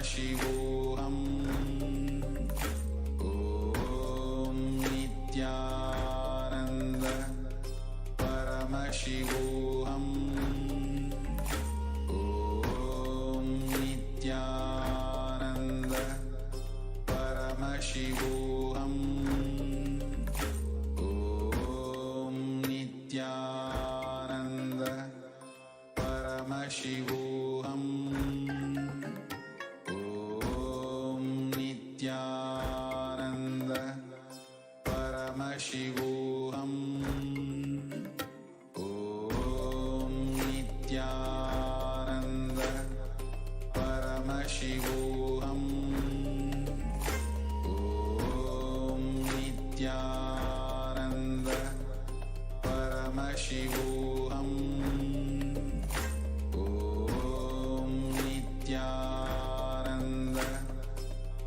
Paramashivoham. Om Nithyananda Paramashivoham. Om Nithyananda Paramashivoham. Om Nithyananda Paramashivoham. Om Nithyananda Paramashivoham. Om Nithyananda Paramashivoham. Om Nithyananda Paramashivoham. Om Nithyananda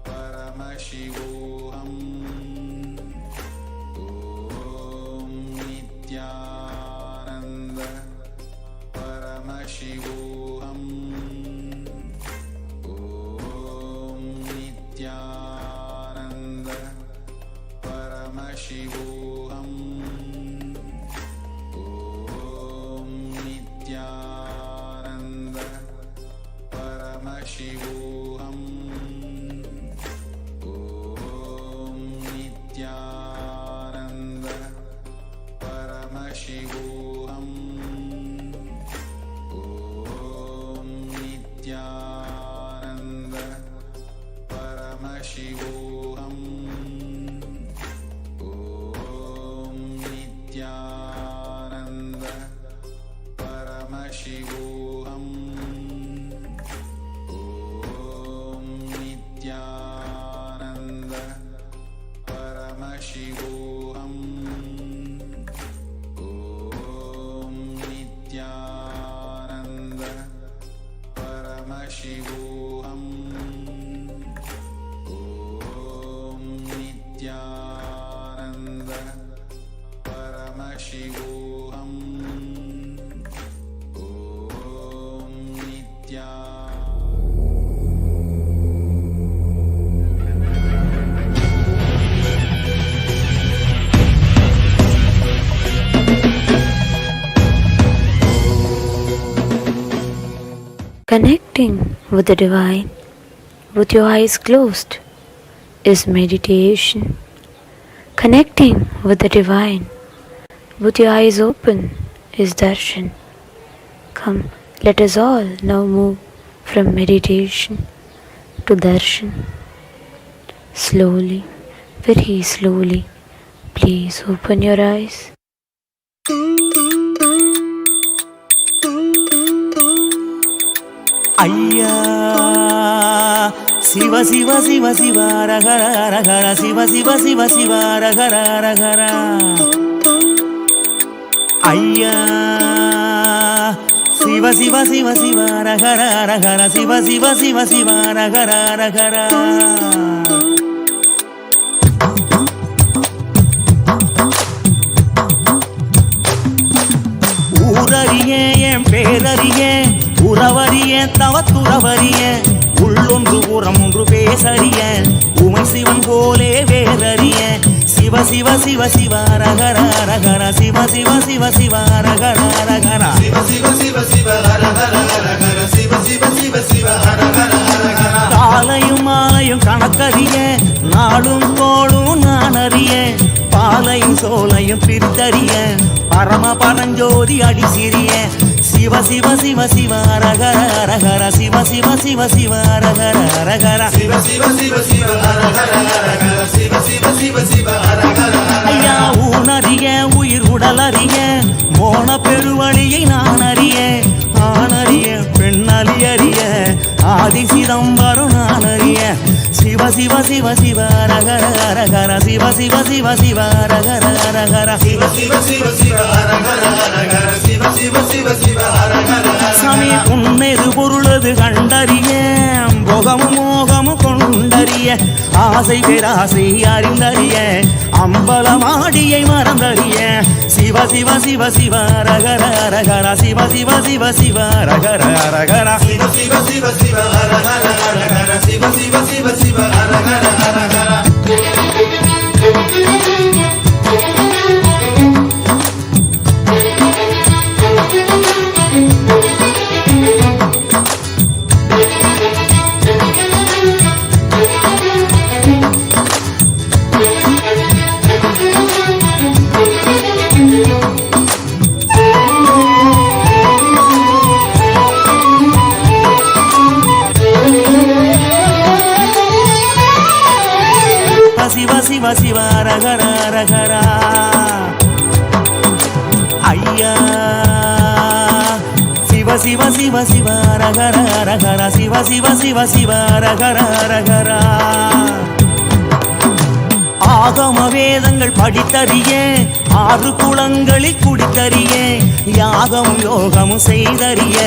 Paramashivoham. Om Nithyananda Paramashivoham. Om Nithyananda Paramashivoham. Om Nithyananda Paramashivoham. Om Nithyananda Paramashivoham. Om Nithyananda Paramashivoham. Om Nithyananda Paramashivoham. Om Nithyananda Paramashivoham. Om Nithyananda Paramashivoham. Om Nithyananda Paramashivoham. Om Connecting with the divine with your eyes closed is meditation. Connecting with the divine with your eyes open is darshan. Come, let us all now move from meditation to darshan. Slowly, very slowly, please open your eyes. ஐயா சிவ சிவ சிவ சிவ ரகர ரகர சிவ சிவ சிவ சிவ ரகர ரகர ஐயா சிவ சிவ சிவ சிவ ரகர ரகர சிவ சிவ சிவ சிவ ரகர ரகர ஊரறியே என் பேரறியே உறவறிய தவத்துறவறிய உள்ளொன்று புறம் ஒன்று பேசறிய உமை சிவன் போலே வேறறிய சிவ சிவ சிவ சிவ ரகர ரகர சிவ சிவ சிவ சிவ ரகர ரகர சிவ சிவ சிவ சிவ ரகர ரகர சிவ சிவ சிவ சிவ ரகர ரகர காலையும் மாலையும் கணக்கறிய நாளும் கோளும் நான் அறிய பாலையும் சோலையும் பிரித்தறிய பரம பரஞ்சோதி அடி சிறிய சிவ சிவ சிவ சிவ ரகர ரகர சிவ சிவ சிவ சிவ ரகர ரகர சிவ சிவ சிவ சிவ ரகர ரகர சிவ சிவ சிவ சிவ ரகர ஐயா ஊனறிய உயிர் உடலறிய மோன பெருவழியை நான் அறிய ஆணறிய பெண்ணறிய ஆதி சிதம்பரம் நான் அறிய சிவ சிவ சிவ சிவ ரகர ரகர சிவ சிவ சிவ சிவ ரகர ரகர சிவ சிவ சிவ சிவ ரகர ரகர சிவ சிவ சிவ சிவ ரகர சாமி உன்னது பொருளது கண்டறிய போகமும் மோகமும் கொண்டறிய ஆசை பேராசை அறிந்தறிய அம்பலமாடியை மறந்தறிய சிவ சிவ சிவ சிவ ரகர ரகர சிவ சிவ சிவ சிவ ரகர ரகர சிவ சிவ சிவ சிவ ரகர ரகர சிவ சிவ சிவ சிவ ரகர ரகர சிவ சிவ சிவ ரகர ரகர ஐயா சிவ சிவ சிவ சிவ ரகர ரகர சிவ சிவ சிவ சிவ ரகர ரகர ஆகம வேதங்கள் படித்தறிய ஆறு குளங்களில் குடித்தறிய யாகமும் யோகமும் செய்தறிய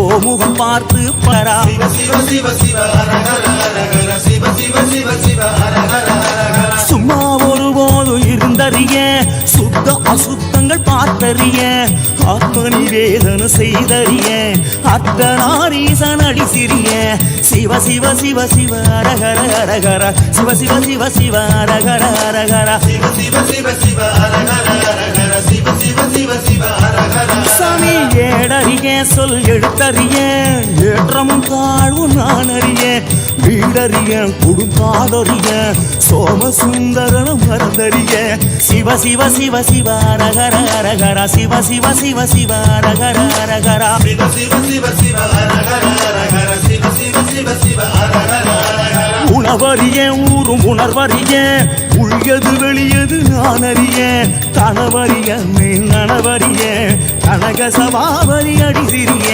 ஓமுகம் பார்த்து பரா சிவ சிவ சிவ சிவ ரகர ரகர சிவ சிவ சிவ சிவ ரகர ரகர சும்மா ஒருபோதும் இருந்தறிய சுத்த அசுத்தங்கள் பார்த்தறிய ஆத்மனி வேதனை செய்தறிய அர்த்தநாரீசன் அடி சிறிய சிவ சிவ சிவ சிவ ரகர ரகர சிவ சிவ சிவ சிவ ரகர ரகர சிவ சிவ சிவ சிவ ரகர ரகர சிவ சிவ சிவ சிவ ரகர சாமி ஏடறிய சொல் எடுத்தறிய ஏற்றமும் தாழ்வும் நான் அறிய வீடறிய குடும்பாடறிய சோமசுந்தரனும் மறந்தறிய சிவ சிவ சிவ சிவ ரகர ரகர சிவ சிவ சிவ சிவ ரகர ரகர சிவ சிவ சிவ சிவ ரகர ரகர சிவ சிவ சிவ சிவ ரகர ரகர உணவறிய ஊரும் உணர்வறிய உள்யது வெளியது நான் அறிய கணவறிய நனவறிய கனக சபாவரி அடி சிறிய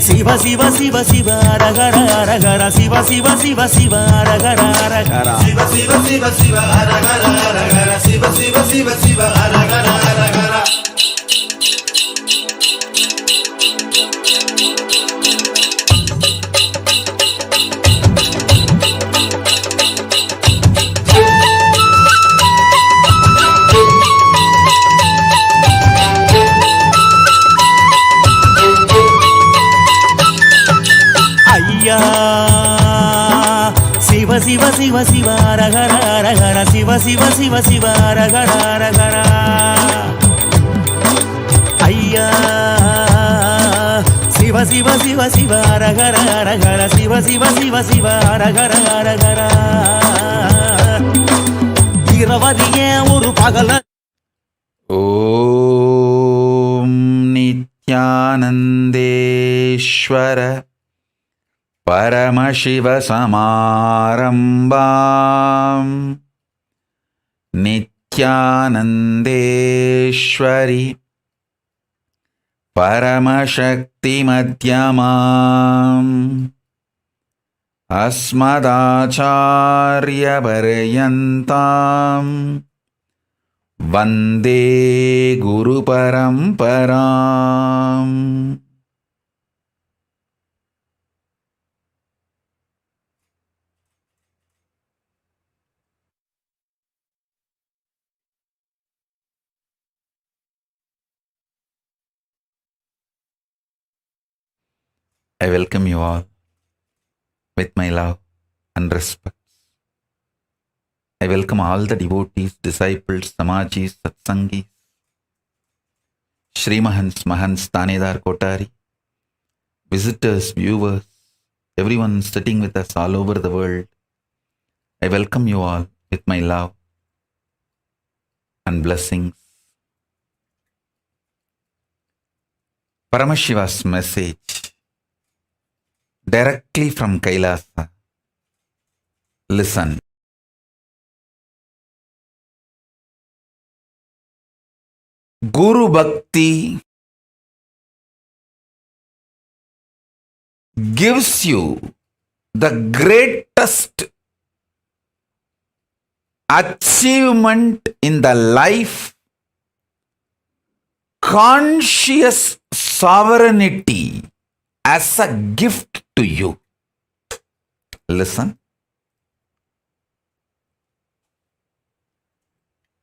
சிவ சிவ சிவ சிவ ரகர ரகர சிவ சிவ சிவ சிவ ரகர ரகர சிவ சிவ சிவ சிவ ரகர ரகர சிவ சிவ சிவ சிவ ரகர ரகர சிவ சிவ சிவ சிவ ரகர ரகர சிவ சிவ சிவ சிவ ரகர ரகர ஐயா சிவ சிவ சிவ சிவ ரகர ரகர சிவ சிவ சிவ சிவ ரகர ரகர இரவதிய ஒரு பகல ஓம் நித்யானந்தேஸ்வர परमशिवसमारम्भाम् नित्यानन्देश्वरि परमशक्तिमध्यमाम् अस्मदाचार्यपर्यन्ताम् वन्दे गुरुपरम्पराम्. I welcome you all with my love and respect. I welcome all the devotees, disciples, samajis, satsangis, Srimahans, Mahans, Tanedar, Kotari, visitors, viewers, everyone sitting with us all over the world. I welcome you all with my love and blessings. Paramashiva's message directly from KAILASA. Listen. Guru Bhakti gives you the greatest achievement in the life, conscious sovereignty as a gift to you. Listen.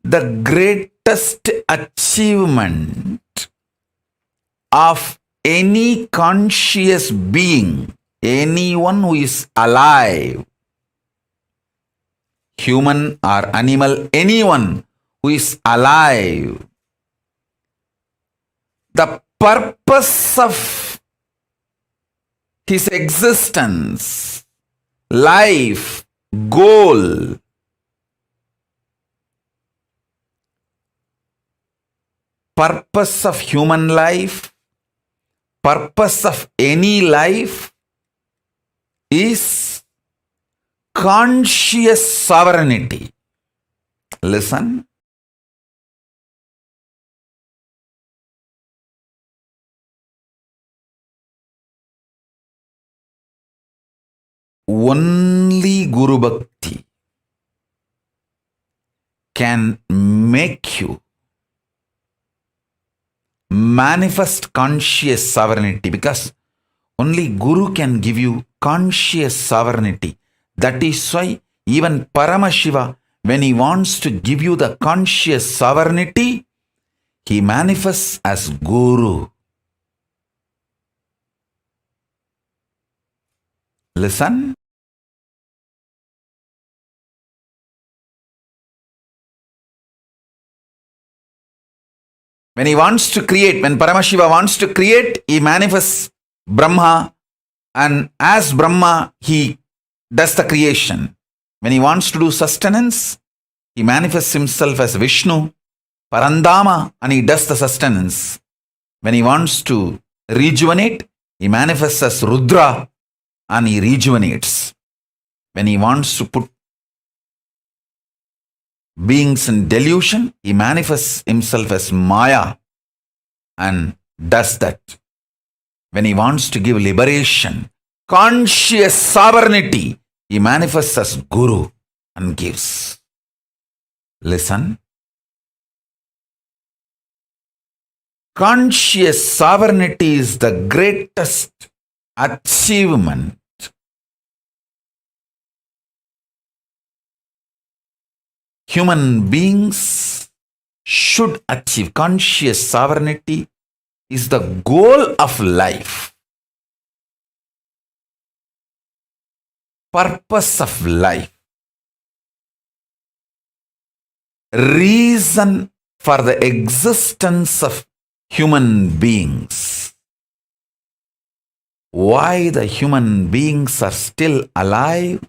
The greatest achievement of any conscious being, anyone who is alive, human or animal, anyone who is alive, the purpose of his existence, life, goal, purpose of human life, purpose of any life is conscious sovereignty. Listen. Only Guru Bhakti can make you manifest conscious sovereignty, because only Guru can give you conscious sovereignty. That is why even Paramashiva, when he wants to give you the conscious sovereignty, he manifests as Guru. Listen. When he wants to create, when Paramashiva wants to create, he manifests Brahma, and as Brahma, he does the creation. When he wants to do sustenance, he manifests himself as Vishnu, Parandama, and he does the sustenance. When he wants to rejuvenate, he manifests as Rudra, and he rejuvenates. When he wants to put beings in delusion, he manifests himself as Maya and does that. When he wants to give liberation, conscious sovereignty, he manifests as Guru and gives. Listen. Conscious sovereignty is the greatest achievement human beings should achieve. Conscious sovereignty is the goal of life, purpose of life, reason for the existence of human beings. Why the human beings are still alive?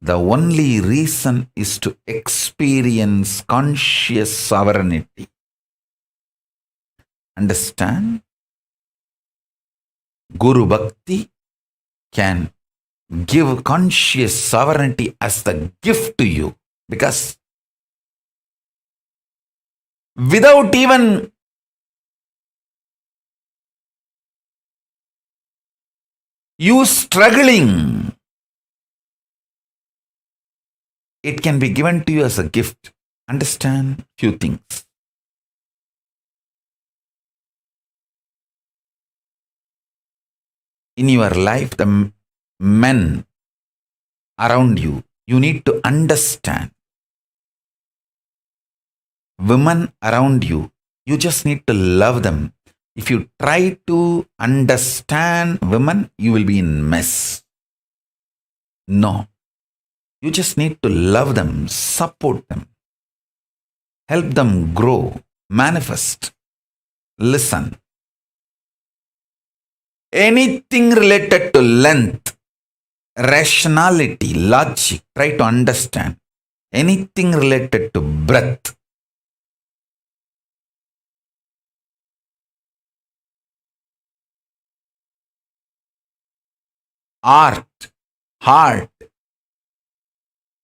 The only reason is to experience conscious sovereignty. Understand? Guru Bhakti can give conscious sovereignty as the gift to you, because without even you struggling, it can be given to you as a gift. Understand few things. In your life, the men around you, you need to understand. Women around you, you just need to love them. If you try to understand women, you will be in mess. No. You just need to love them, support them, help them grow, manifest. Listen. Anything related to length, rationality, logic, try to understand. Anything related to breadth, art, heart,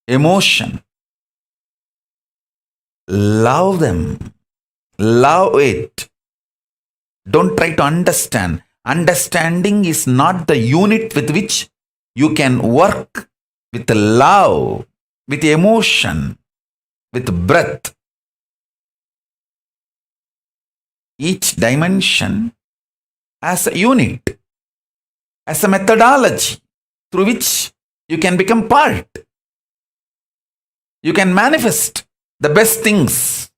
emotion, love them, love it. Don't try to understand. Understanding is not the unit with which you can work with love, with emotion, with breath. Each dimension as a unit, as a methodology through which You can become part. You can manifest the best things.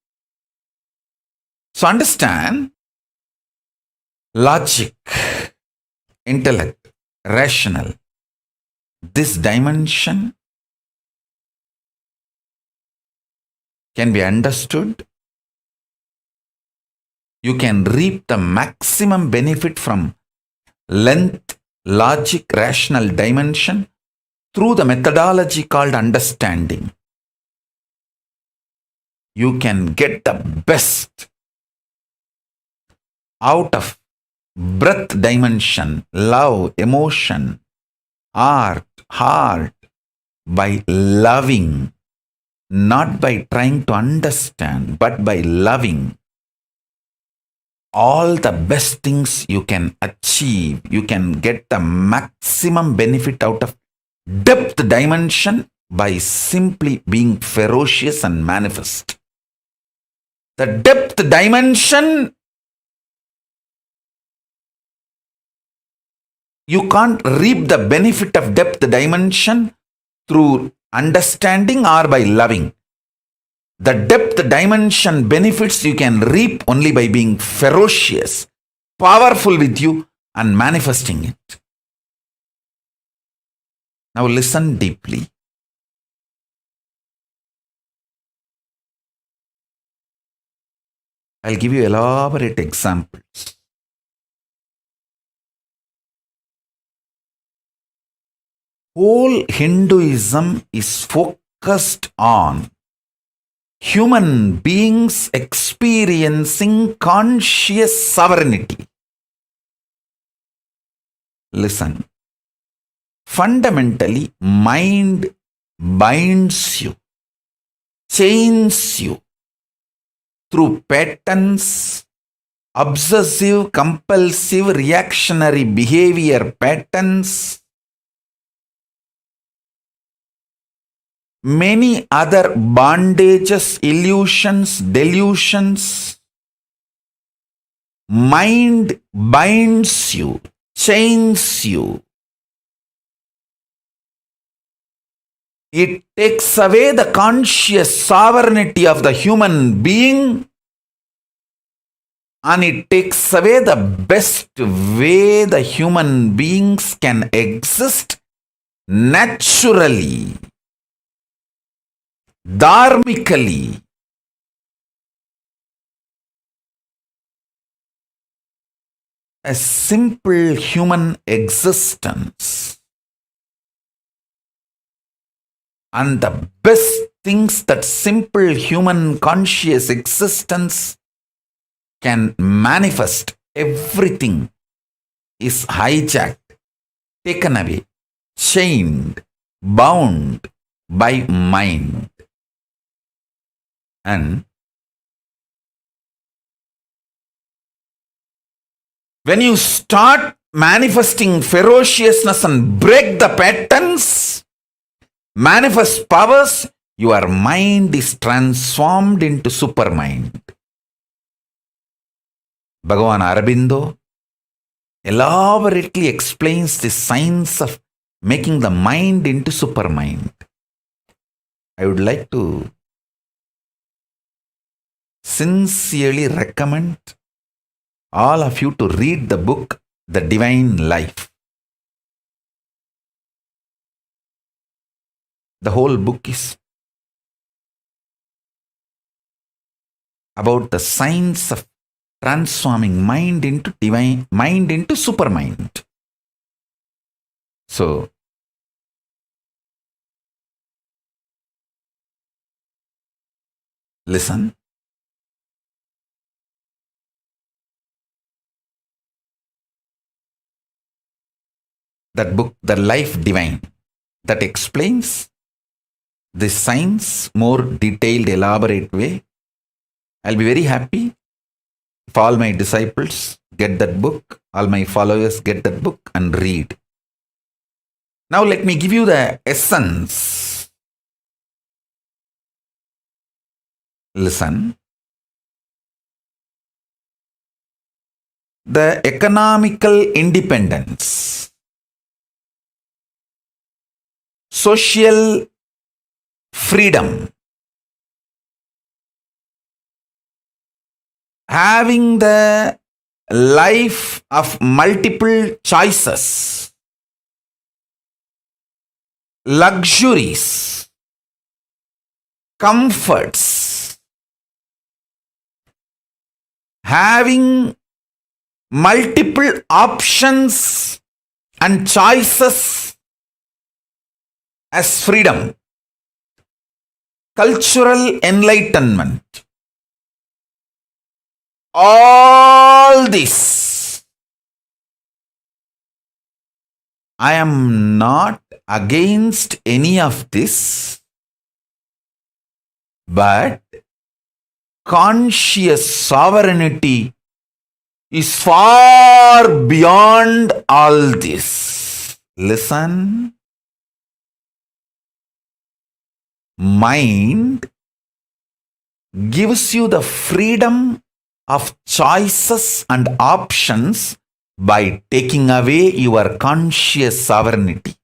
So understand, logic, intellect, rational, this dimension can be understood. You can reap the maximum benefit from length, logic, rational dimension through the methodology called understanding. You can get the best out of breath dimension, love, emotion, art, heart, by loving, not by trying to understand, but by loving. All the best things you can achieve, you can get the maximum benefit out of depth dimension by simply being ferocious and manifest. The depth dimension, you can't reap the benefit of depth dimension through understanding or by loving. The depth dimension benefits you can reap only by being ferocious, powerful with you, and manifesting it. Now listen deeply. I'll give you elaborate examples. Whole Hinduism is focused on human beings experiencing conscious sovereignty. Listen. Fundamentally, mind binds you, chains you through patterns, obsessive, compulsive, reactionary behavior patterns, many other bondages, illusions, delusions. Mind binds you, chains you. It takes away the conscious sovereignty of the human being, and it takes away the best way the human beings can exist naturally, dharmically. A simple human existence. And the best things that simple human conscious existence can manifest, everything is hijacked, taken away, chained, bound by mind. And when you start manifesting ferociousness and break the patterns, manifest powers, your mind is transformed into supermind. Bhagavan Aurobindo elaborately explains the science of making the mind into supermind. I would like to sincerely recommend all of you to read the book, The Divine Life. The whole book is about the science of transforming mind into divine, mind into supermind. So, listen. That book, The Life Divine, that explains the science more detailed, elaborate way. I'll be very happy if all my disciples get that book, all my followers get that book and read. Now let me give you the essence. Listen. The economical independence social freedom, having the life of multiple choices, luxuries, comforts, having multiple options and choices as freedom, cultural enlightenment. All this, I am not against any of this, but conscious sovereignty is far beyond all this. Listen. Mind gives you the freedom of choices and options by taking away your conscious sovereignty.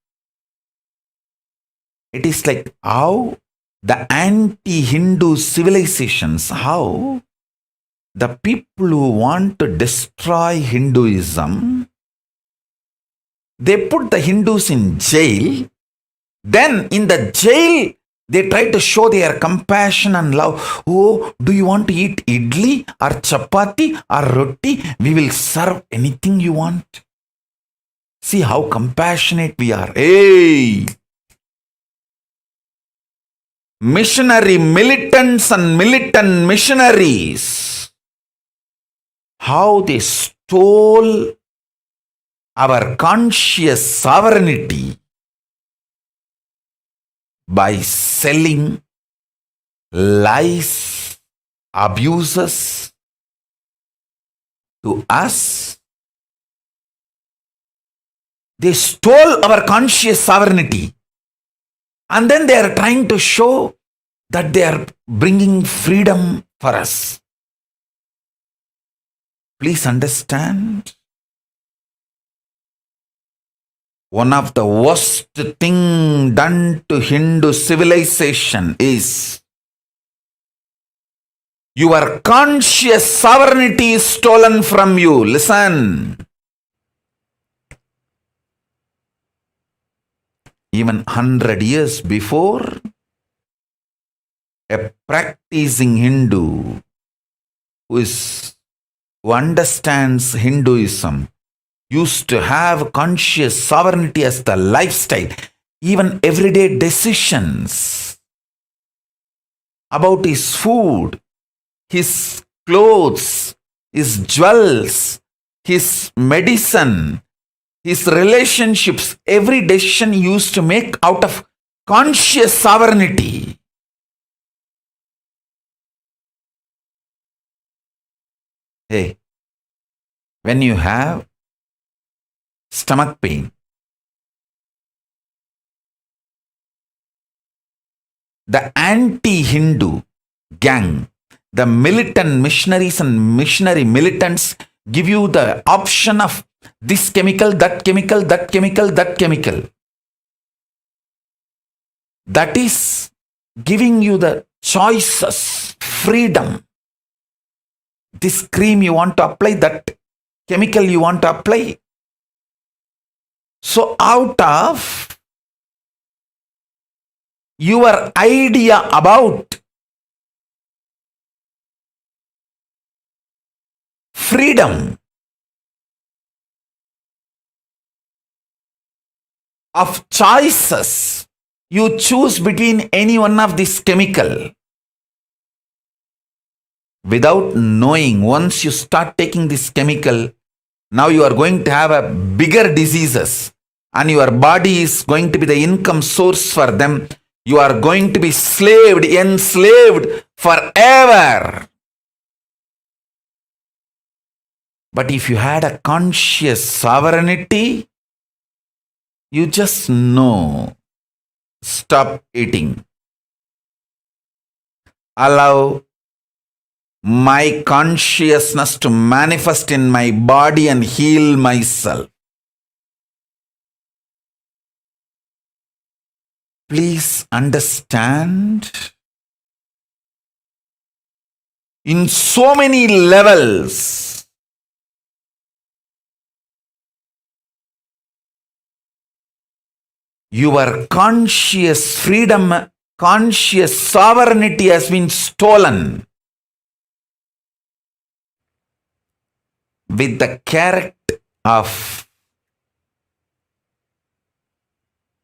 It is like how the anti-Hindu civilizations, how the people who want to destroy Hinduism, they put the Hindus in jail. Then in the jail, they try to show their compassion and love. Oh, do you want to eat idli or chapati or roti? We will serve anything you want. See how compassionate we are. Hey! Missionary militants and militant missionaries, how they stole our conscious sovereignty by selling lies, abuses to us. They stole our conscious sovereignty, and then they are trying to show that they are bringing freedom for us. Please understand. One of the worst thing done to Hindu civilization is your conscious sovereignty is stolen from you. Listen. Even 100 years before, a practicing Hindu who understands Hinduism used to have conscious sovereignty as the lifestyle, even everyday decisions about his food, his clothes, his jewels, his medicine, his relationships, every decision he used to make out of conscious sovereignty. Hey, when you have stomach pain, the anti-Hindu gang, the militant missionaries and missionary militants give you the option of this chemical, that chemical, that chemical, that chemical. That is giving you the choices, freedom. This cream you want to apply, that chemical you want to apply. So out of your idea about freedom of choices, you choose between any one of this chemical. Without knowing, once you start taking this chemical, now you are going to have a bigger diseases and your body is going to be the income source for them. You are going to be enslaved forever. But if you had a conscious sovereignty, you just know, stop eating. Allow my consciousness to manifest in my body and heal myself. Please understand, in so many levels, your conscious freedom, conscious sovereignty has been stolen with the character of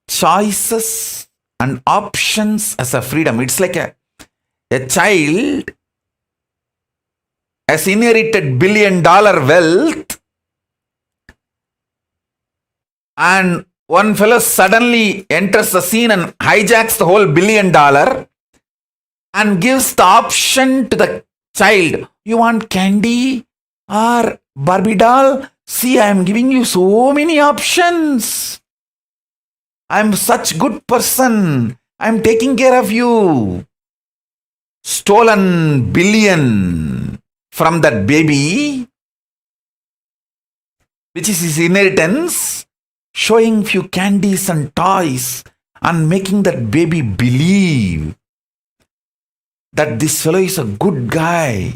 choices and options as a freedom. It's like a child has inherited $1 billion wealth, and one fellow suddenly enters the scene and hijacks the whole $1 billion and gives the option to the child. You want candy or Barbie doll? See, I am giving you so many options. I am such good person. I am taking care of you. Stolen billion from that baby, which is his inheritance, showing few candies and toys and making that baby believe that this fellow is a good guy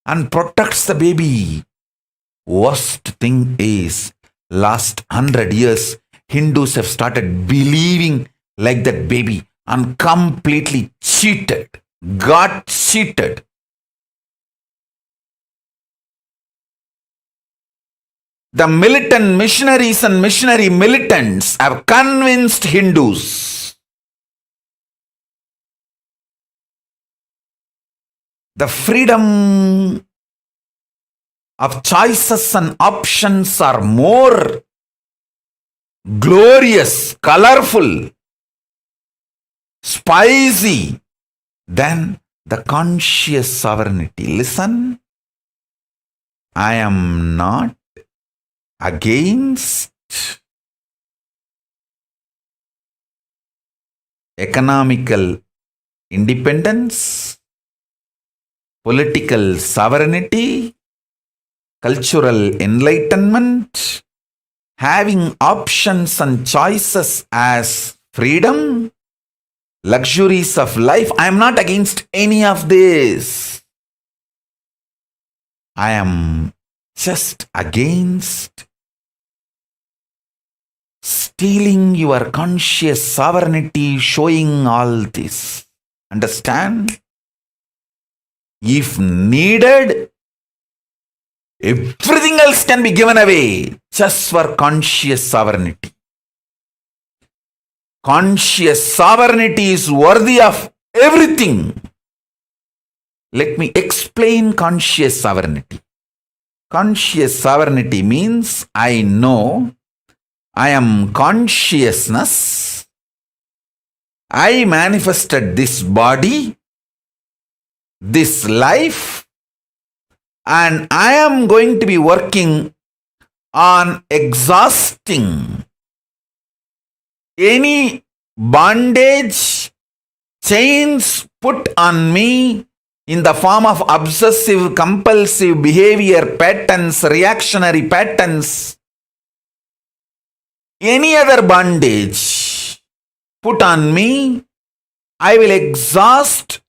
and protects the baby. Worst thing is, last 100 years, Hindus have started believing like that baby and completely cheated, got cheated. The militant missionaries and missionary militants have convinced Hindus the freedom of choices and options are more glorious, colorful, spicy than the conscious sovereignty. Listen, I am not against economical independence, political sovereignty, cultural enlightenment, having options and choices as freedom, luxuries of life. I am not against any of this. I am just against stealing your conscious sovereignty, showing all this. Understand? If needed, everything else can be given away just for conscious sovereignty. Conscious sovereignty is worthy of everything. Let me explain conscious sovereignty. Conscious sovereignty means I know I am consciousness. I manifested this body, this life, and I am going to be working on exhausting any bondage, chains put on me in the form of obsessive, compulsive behavior patterns, reactionary patterns, any other bondage put on me. I will exhaust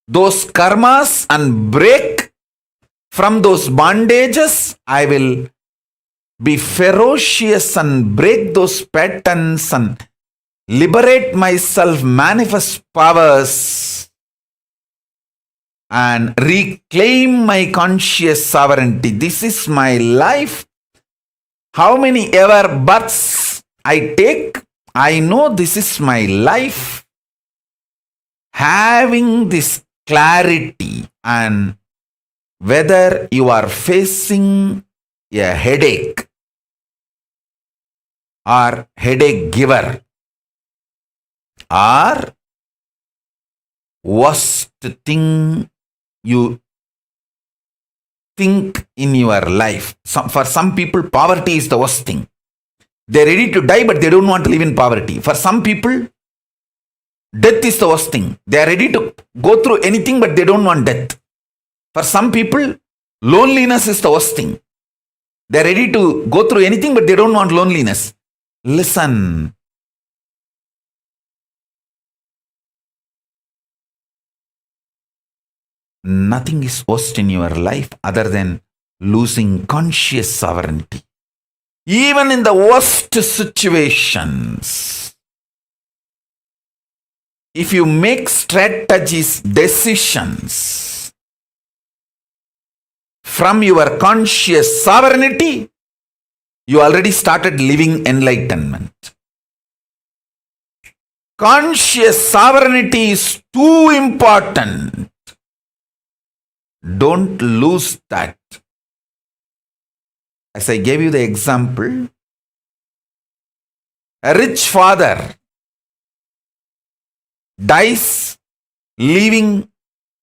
those karmas and break from those bondages. I will be ferocious and break those patterns and liberate myself, manifest powers, and reclaim my conscious sovereignty. This is my life. How many ever births I take, I know this is my life. Having this clarity, and whether you are facing a headache or headache giver or worst thing you think in your life. For some people, poverty is the worst thing. They're ready to die, but they don't want to live in poverty. For some people, death is the worst thing. They are ready to go through anything, but they don't want death. For some people, loneliness is the worst thing. They are ready to go through anything, but they don't want loneliness. Listen, nothing is worst in your life other than losing conscious sovereignty. Even in the worst situations, if you make strategies, decisions from your conscious sovereignty, you already started living enlightenment. Conscious sovereignty is too important. Don't lose that. As I gave you the example, a rich father dies leaving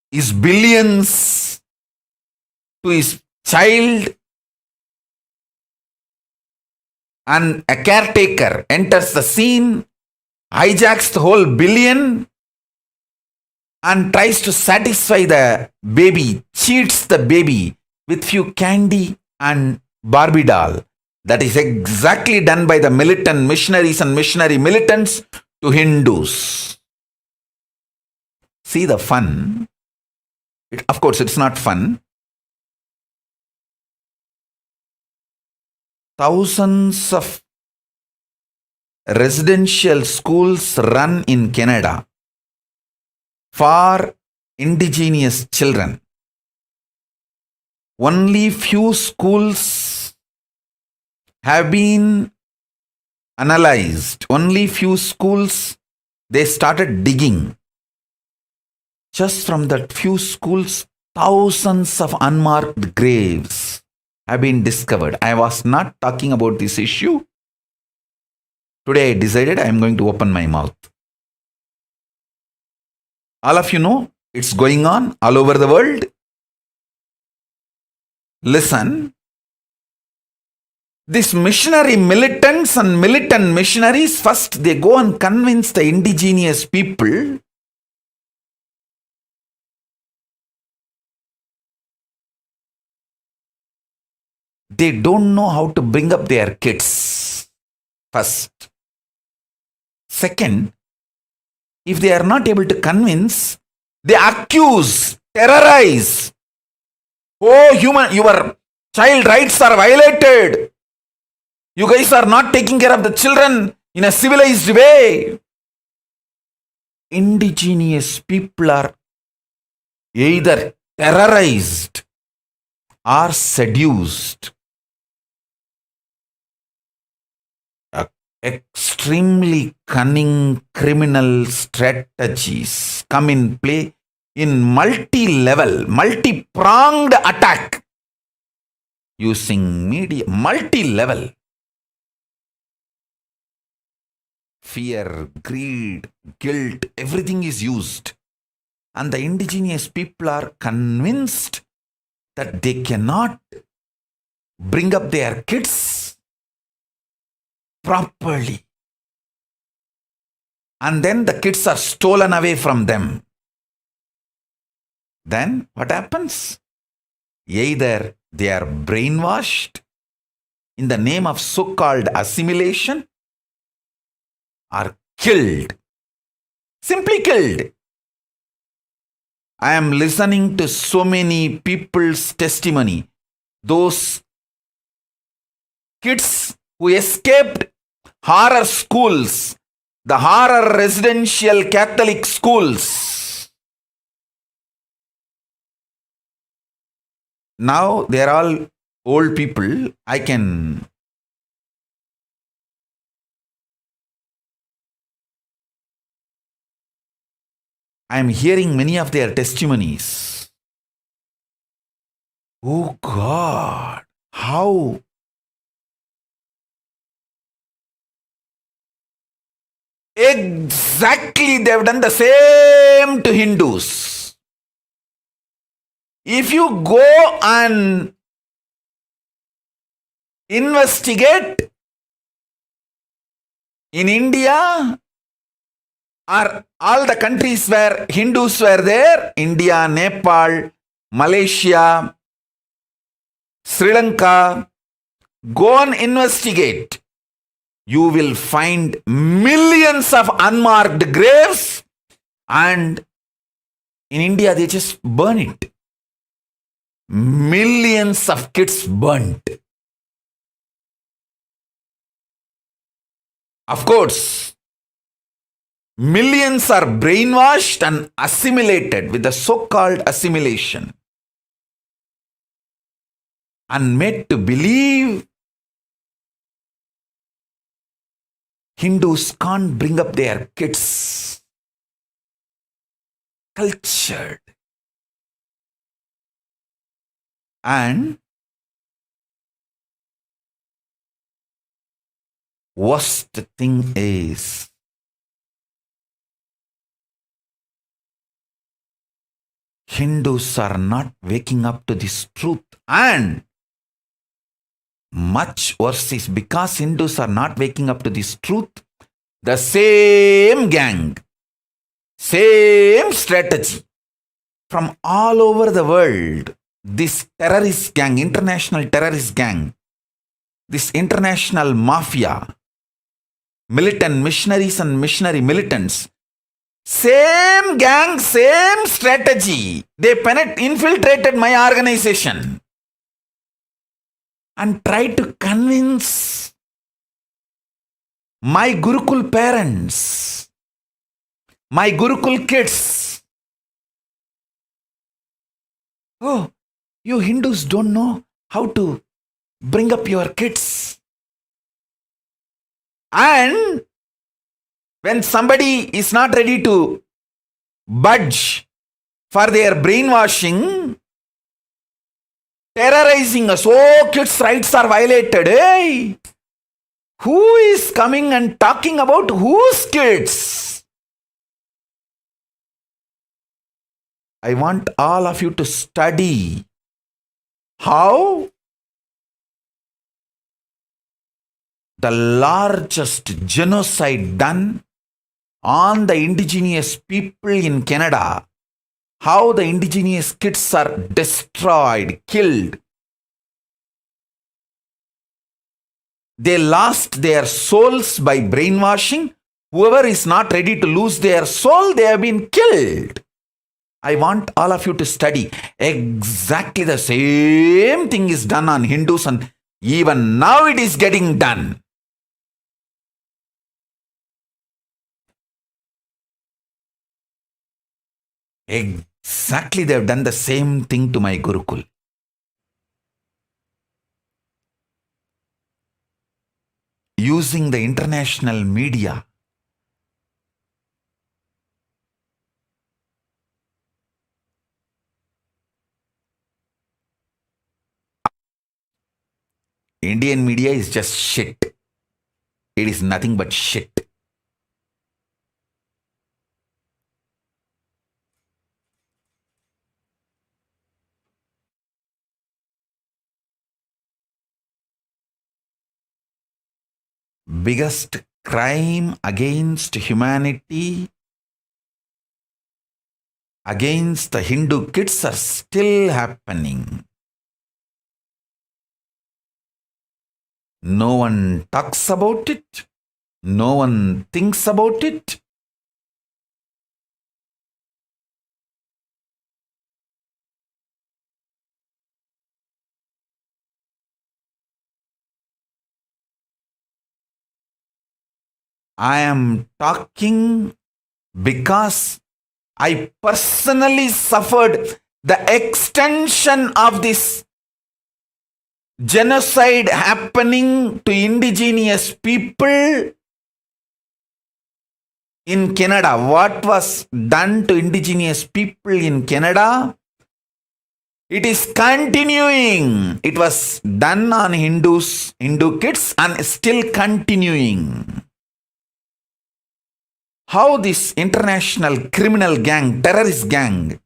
his billions to his child, and a caretaker enters the scene, hijacks the whole billion and tries to satisfy the baby, cheats the baby with few candy and Barbie doll. That is exactly done by the militant missionaries and missionary militants to Hindus. See the fun? Of course, it's not fun. Thousands of residential schools run in Canada for indigenous children. Only few schools have been analyzed. Only few schools, they started digging. Just from that few schools, thousands of unmarked graves have been discovered. I was not talking about this issue. Today I decided I am going to open my mouth. All of you know it's going on all over the world. Listen, these missionary militants and militant missionaries, first they go and convince the indigenous people they don't know how to bring up their kids. First. Second, if they are not able to convince, they accuse, terrorize. Oh, your child rights are violated. You guys are not taking care of the children in a civilized way. Indigenous people are either terrorized or seduced. Extremely cunning criminal strategies come in play in multi-level, multi-pronged attack using media, multi-level. Fear, greed, guilt, everything is used. And the indigenous people are convinced that they cannot bring up their kids properly. And then the kids are stolen away from them. Then what happens? Either they are brainwashed in the name of so-called assimilation or killed. Simply killed. I am listening to so many people's testimony. Those kids who escaped horror schools, the horror residential Catholic schools. Now they are all old people. I am hearing many of their testimonies. Oh God, how? Exactly, they have done the same to Hindus. If you go and investigate in India or all the countries where Hindus were there, India, Nepal, Malaysia, Sri Lanka, go and investigate. You will find millions of unmarked graves and In India, they just burn it. Millions of kids burnt. Of course, millions are brainwashed and assimilated with the so-called assimilation and made to believe Hindus can't bring up their kids. Cultured. And worst thing is, Hindus are not waking up to this truth. And much worse is because Hindus are not waking up to this truth, the same gang, same strategy from all over the world, this terrorist gang, international terrorist gang, this international mafia, militant missionaries and missionary militants, same gang, same strategy. They infiltrated my organization and tried to convince my Gurukul parents, my Gurukul kids. Oh, you Hindus don't know how to bring up your kids. And when somebody is not ready to budge for their brainwashing, terrorizing us, oh, kids' rights are violated. Hey, who is coming and talking about whose kids? I want all of you to study how the largest genocide done on the indigenous people in Canada, how the indigenous kids are destroyed, killed. They lost their souls by brainwashing. Whoever is not ready to lose their soul, they have been killed. I want all of you to study. Exactly the same thing is done on Hindus, and even now it is getting done. Exactly, they have done the same thing to my Gurukul. Using the international media, Indian media is just shit. It is nothing but shit. Biggest crime against humanity, against the Hindu kids are still happening. No one talks about it. No one thinks about it. I am talking because I personally suffered the extension of this genocide happening to indigenous people in Canada. What was done to indigenous people in Canada? It is continuing. It was done on Hindu kids and still continuing. How this international criminal gang, terrorist gang,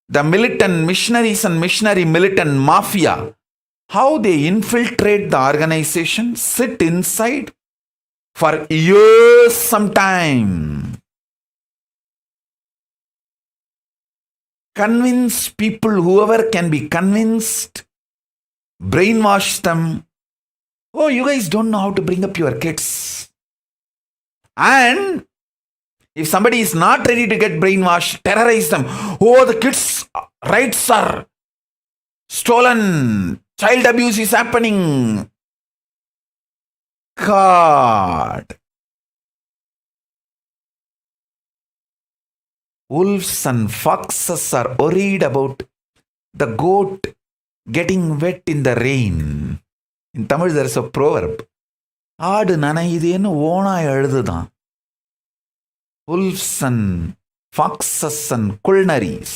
the militant missionaries and missionary militant mafia, how they infiltrate the organization, sit inside for years sometime, convince people, whoever can be convinced, brainwash them. Oh, you guys don't know how to bring up your kids. And If somebody is not ready to get brainwashed, terrorize them. Oh, the kids' rights are stolen. Child abuse is happening. God. Wolves and foxes are worried about the goat getting wet in the rain. In Tamil, there is a proverb. ஆடு நனையுதேன்னு ஓனாய் அழுதுதான். Wolves and foxes and culnaries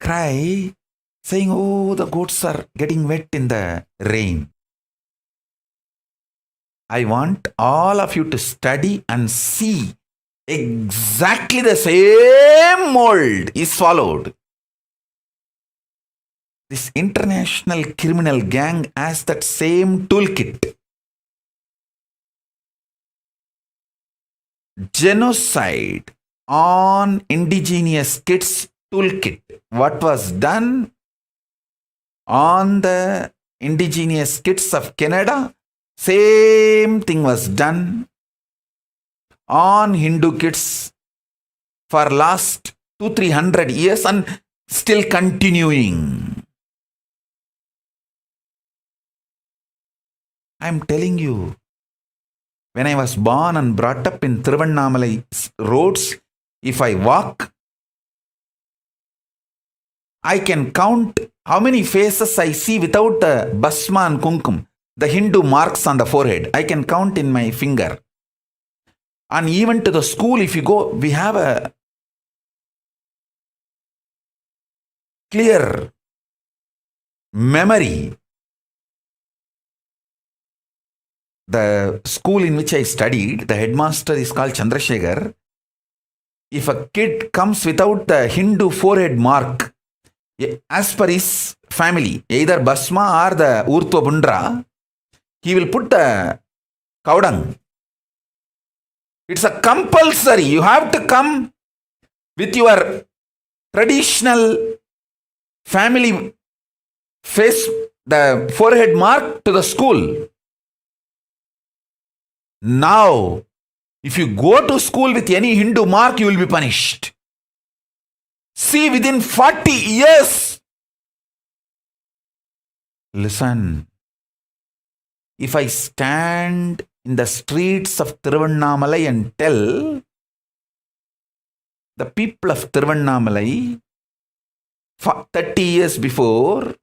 cry, saying, oh, the goats are getting wet in the rain. I want all of you to study and see exactly the same mold is followed. This international criminal gang has that same toolkit. Genocide on indigenous kids toolkit. What was done on the indigenous kids of Canada? Same thing was done on Hindu kids for last 200-300 years and still continuing. I'm telling you, when I was born and brought up in Thiruvannamalai roads, if I walk, I can count how many faces I see without the basma and kunkum, the Hindu marks on the forehead. I can count in my finger. And even to the school, if you go, we have a clear memory. The school in which I studied, the headmaster is called Chandrasekhar. If a kid comes without the Hindu forehead mark, as per his family, either Basma or the Urtva Bundra, he will put the Kaudang. It's a compulsory. You have to come with your traditional family face, the forehead mark to the school. Now, if you go to school with any Hindu mark, you will be punished. See, within 40 years. Listen. If I stand in the streets of Thiruvannamalai and tell the people of Thiruvannamalai 30 years before,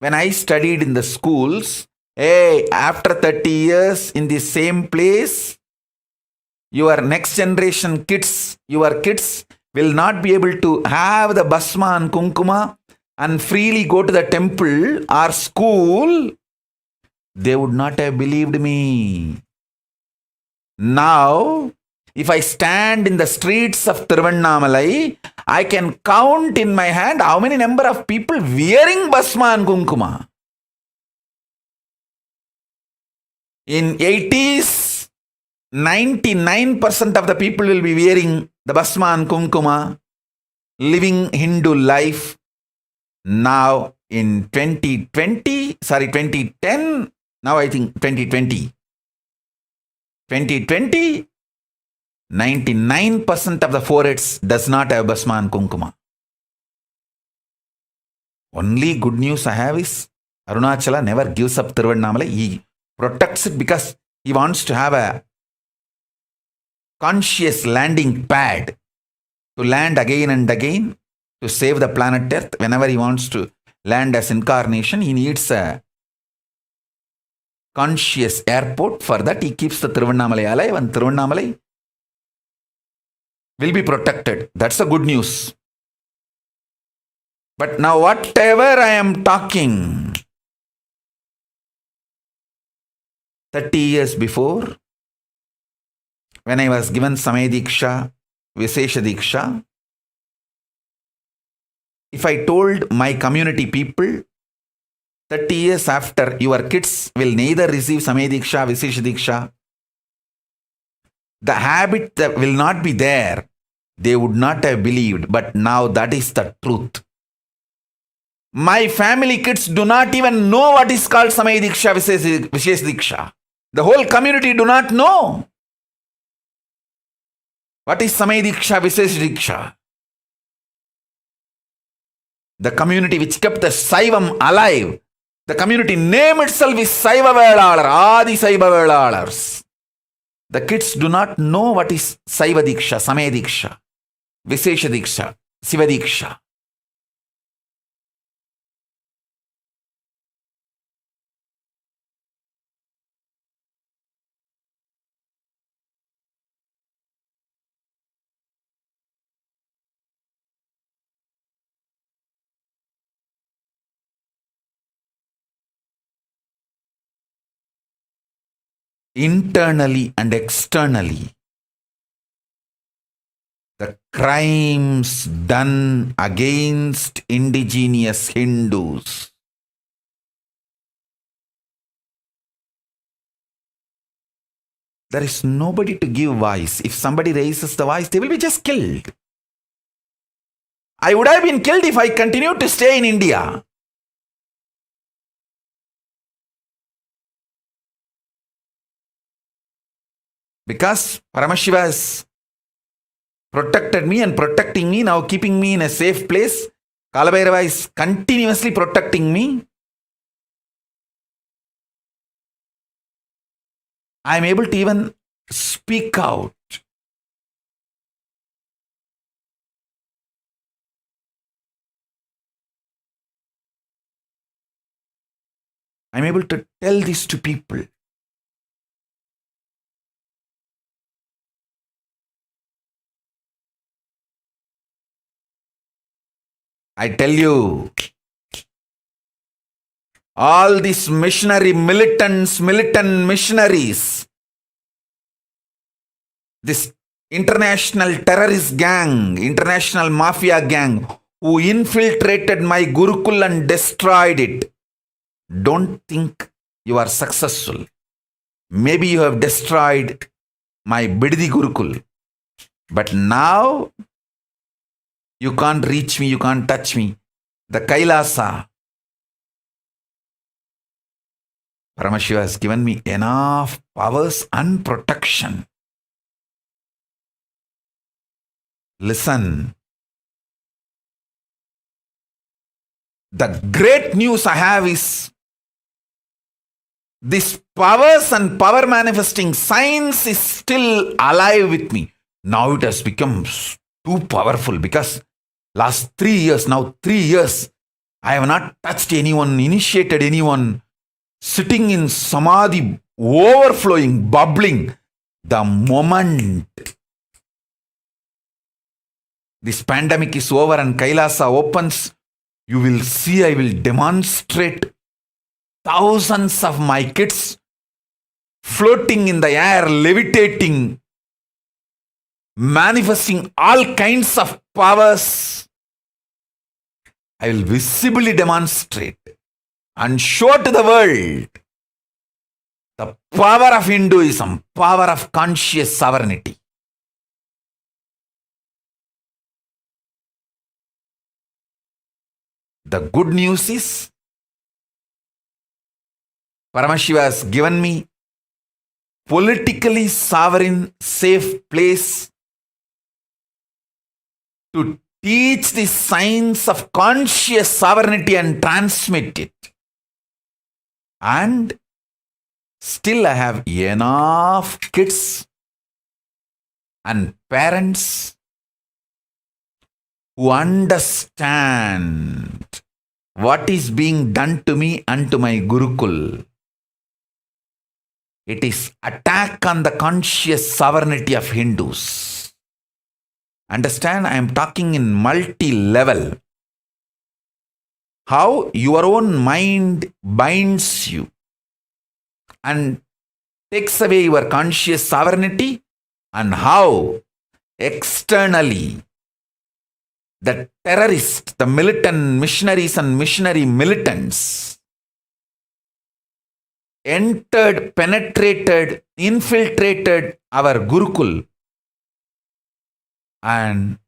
when I studied in the schools, hey, after 30 years in the same place, your next generation kids, your kids will not be able to have the basma and kunkuma and freely go to the temple or school, they would not have believed me. Now, if I stand in the streets of Thiruvannamalai, I can count in my hand how many number of people wearing basma and kunkuma. In 80s, 99% of the people will be wearing the basma and kunkuma, living Hindu life. Now in 2010, now I think 2020, 99% of the foreheads does not have basma and kunkuma. Only good news I have is Arunachala never gives up Thiruvannamalai. He protects it because he wants to have a conscious landing pad to land again and again to save the planet Earth. Whenever he wants to land as incarnation, he needs a conscious airport. For that, he keeps the Thiruvannamalai alive, and Thiruvannamalai will be protected. That's the good news. But now, whatever I am talking, 30 years before, when I was given Samay Diksha, Vishesha Diksha, if I told my community people, 30 years after, your kids will neither receive Samay Diksha, Vishesha Diksha, the habit that will not be there, they would not have believed. But now that is the truth. My family kids do not even know what is called Samay Diksha, Vishesha Diksha. The whole community do not know. What is Samay Diksha, Visesh Diksha? The community which kept the Saivam alive. The community name itself is Saiva Velalar, Adi Saiva Velalars. The kids do not know what is Saiva Diksha, Samay Diksha, Visesha Diksha, Siva Diksha. Internally and externally, the crimes done against indigenous Hindus, there is nobody to give voice. If somebody raises the voice, they will be just killed. I would have been killed if I continued to stay in India. Because Paramashiva has protected me and protecting me, now keeping me in a safe place. Kalabhairava is continuously protecting me. I am able to even speak out. I am able to tell this to people. I tell you, all these militant missionaries, this international terrorist gang, international mafia gang, who infiltrated my Gurukul and destroyed it, don't think you are successful. Maybe you have destroyed my Biddi Gurukul, but now you can't reach me, you can't touch me. The KAILASA, Paramashiva has given me enough powers and protection. Listen. The great news I have is this powers and power manifesting science is still alive with me. Now it has become too powerful because last 3 years, I have not touched anyone, initiated anyone, sitting in samadhi, overflowing, bubbling. The moment this pandemic is over and KAILASA opens, you will see I will demonstrate thousands of my kids floating in the air, levitating, manifesting all kinds of powers. I will visibly demonstrate and show to the world the power of Hinduism, power of conscious sovereignty. The good news is, Paramashiva has given me politically sovereign, safe place to teach the science of conscious sovereignty and transmit it. And still I have enough kids and parents who understand what is being done to me and to my Gurukul. It is attack on the conscious sovereignty of Hindus. Understand, I am talking in multi-level. How your own mind binds you and takes away your conscious sovereignty, and how externally the terrorists, the militant missionaries and missionary militants entered, penetrated, infiltrated our Gurukul and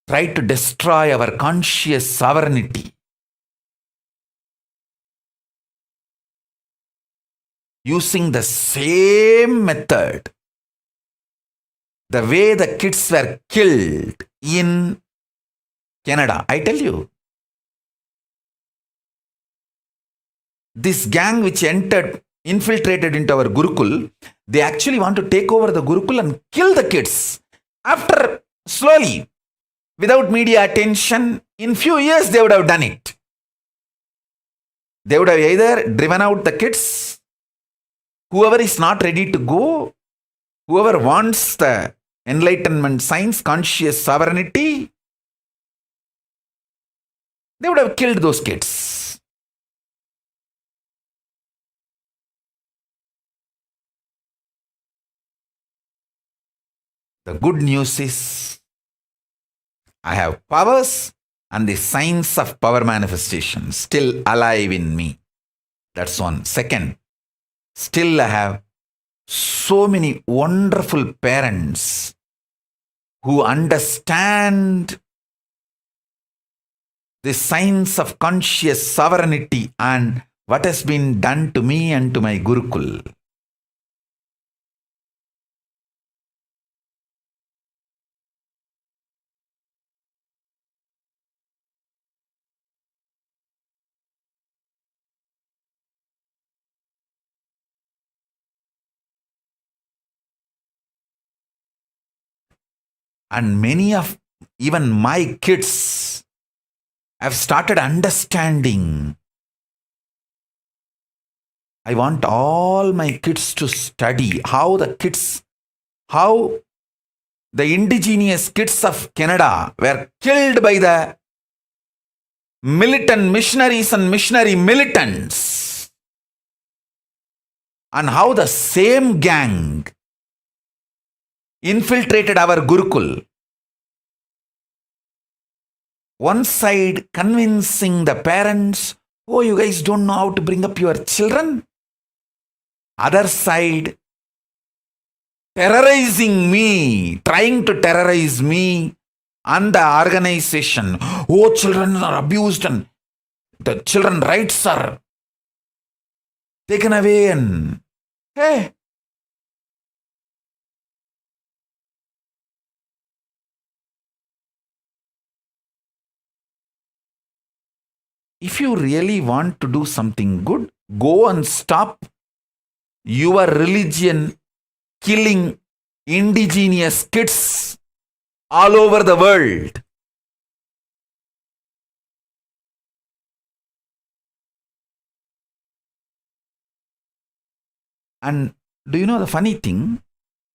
tried to destroy our conscious sovereignty. using the same method. The way the kids were killed in Canada. I tell you, this gang which infiltrated into our Gurukul, they actually want to take over the Gurukul and kill the kids. After slowly, without media attention, in few years they would have done it. They would have either driven out the kids, whoever is not ready to go, whoever wants the enlightenment science, conscious sovereignty, they would have killed those kids. The good news is, I have powers and the science of power manifestation still alive in me. That's one. Second, still I have so many wonderful parents who understand the science of conscious sovereignty and what has been done to me and to my Gurukul. And many of even my kids have started understanding. I want all my kids to study how the indigenous kids of Canada were killed by the militant missionaries and missionary militants, and how the same gang infiltrated our Gurukul. One side convincing the parents, oh, you guys don't know how to bring up your children. Other side terrorizing me, trying to terrorize me and the organization. Oh, children are abused and the children rights are taken away. And hey, if you really want to do something good, go and stop your religion killing indigenous kids all over the world. And do you know the funny thing?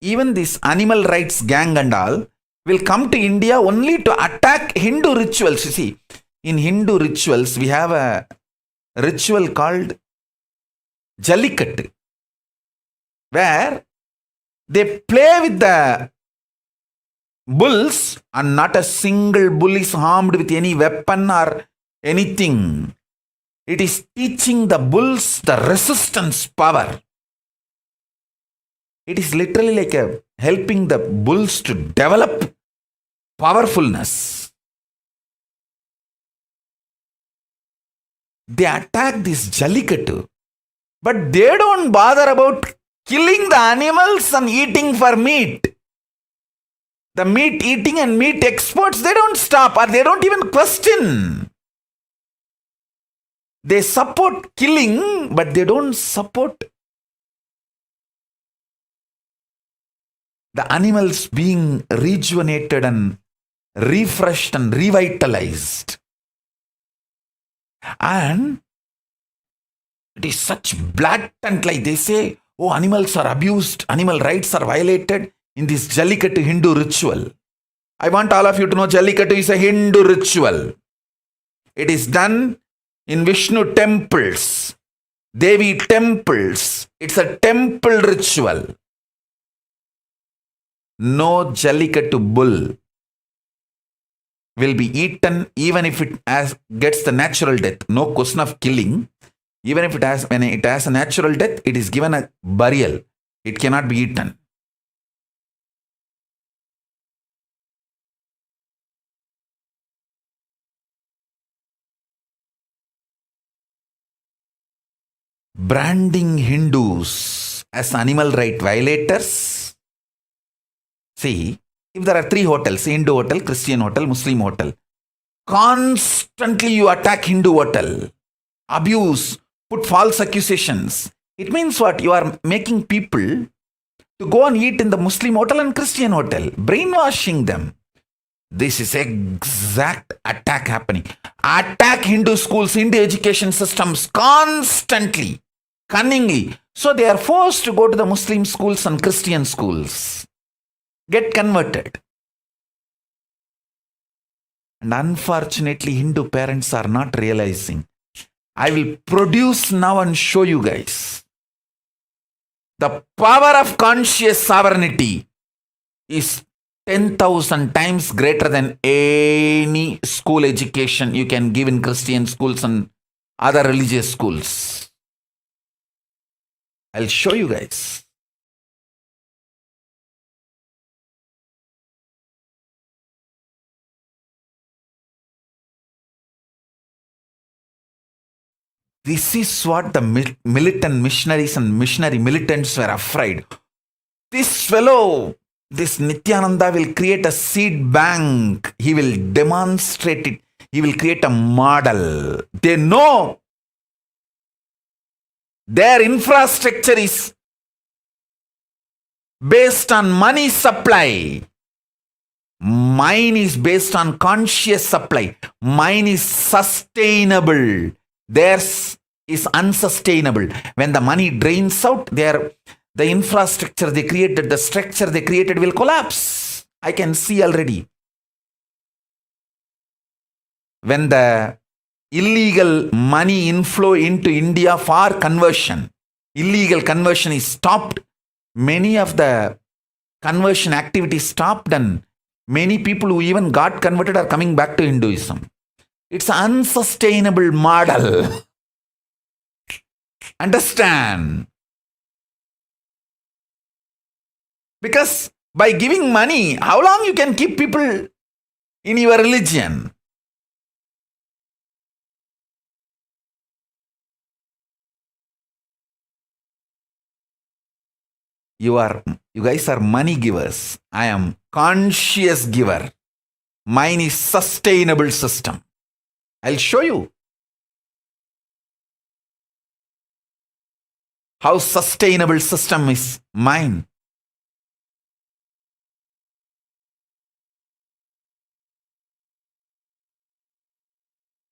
Even this animal rights gang and all will come to India only to attack Hindu rituals. You see, in Hindu rituals, we have a ritual called Jallikattu, where they play with the bulls and not a single bull is harmed with any weapon or anything. It is teaching the bulls the resistance power. It is literally like helping the bulls to develop powerfulness. They attack this Jallikattu, but they don't bother about killing the animals and eating for meat. The meat eating and meat exports, they don't stop or they don't even question. They support killing, but they don't support the animals being rejuvenated and refreshed and revitalized. And it is such blatant, like they say, oh, animals are abused, animal rights are violated in this Jallikattu Hindu ritual. I want all of you to know Jallikattu is a Hindu ritual. It is done in Vishnu temples, Devi temples. It's a temple ritual. No Jallikattu bull will be eaten even if it gets the natural death. No question of killing. Even if when it has a natural death, it is given a burial. It cannot be eaten. branding Hindus as animal right violators. See, if there are 3 hotels, Hindu hotel, Christian hotel, Muslim hotel, constantly you attack Hindu hotel, abuse, put false accusations. It means what? You are making people to go and eat in the Muslim hotel and Christian hotel, brainwashing them. This is exact attack happening. Attack Hindu schools, Hindu education systems constantly, cunningly. So they are forced to go to the Muslim schools and Christian schools. Get converted. And unfortunately, Hindu parents are not realizing. I will produce now and show you guys. The power of conscious sovereignty is 10,000 times greater than any school education you can give in Christian schools and other religious schools. I'll show you guys. This is what the militant missionaries and missionary militants were afraid. This fellow, this Nithyananda, will create a seed bank. He will demonstrate it. He will create a model. They know their infrastructure is based on money supply. Mine is based on conscious supply. Mine is sustainable. Theirs is unsustainable. When the money drains out, the infrastructure they created, the structure they created will collapse. I can see already. When the illegal money inflow into India for conversion, illegal conversion is stopped, many of the conversion activities stopped, and many people who even got converted are coming back to Hinduism. It's an unsustainable model. Understand? Because by giving money, how long you can keep people in your religion? You guys are money givers. I am conscious giver. Mine is sustainable system. I'll show you how sustainable system is mine.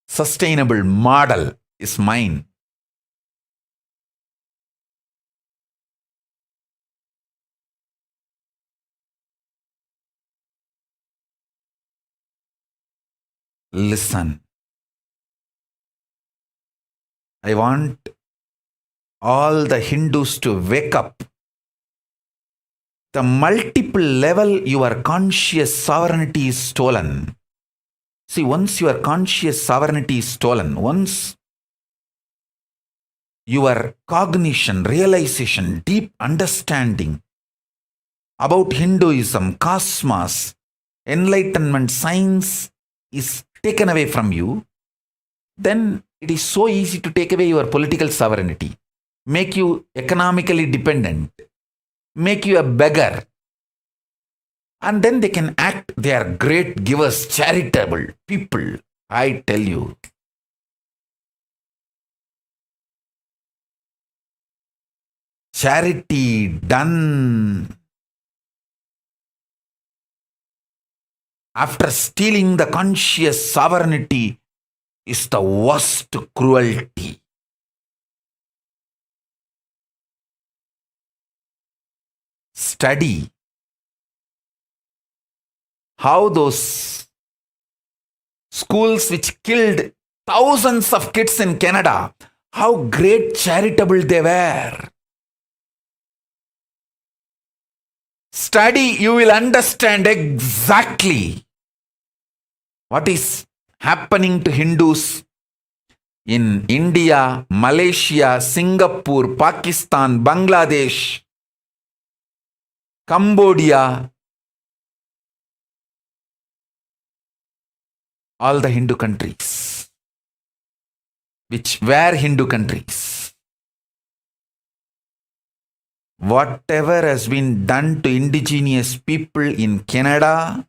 Sustainable model is mine. Listen. I want all the Hindus to wake up. The multiple level your conscious sovereignty is stolen. See, once your conscious sovereignty is stolen, once your cognition, realization, deep understanding about Hinduism, cosmos, enlightenment, science is taken away from you, then it is so easy to take away your political sovereignty, make you economically dependent, make you a beggar. And then they can act, they are great givers, charitable people. I tell you. Charity done after stealing the conscious sovereignty is the worst cruelty. Study how those schools which killed thousands of kids in Canada, how great charitable they were. Study, you will understand exactly what is happening to Hindus in India, Malaysia, Singapore, Pakistan, Bangladesh, Cambodia, all the Hindu countries, which were Hindu countries. Whatever has been done to indigenous people in Canada,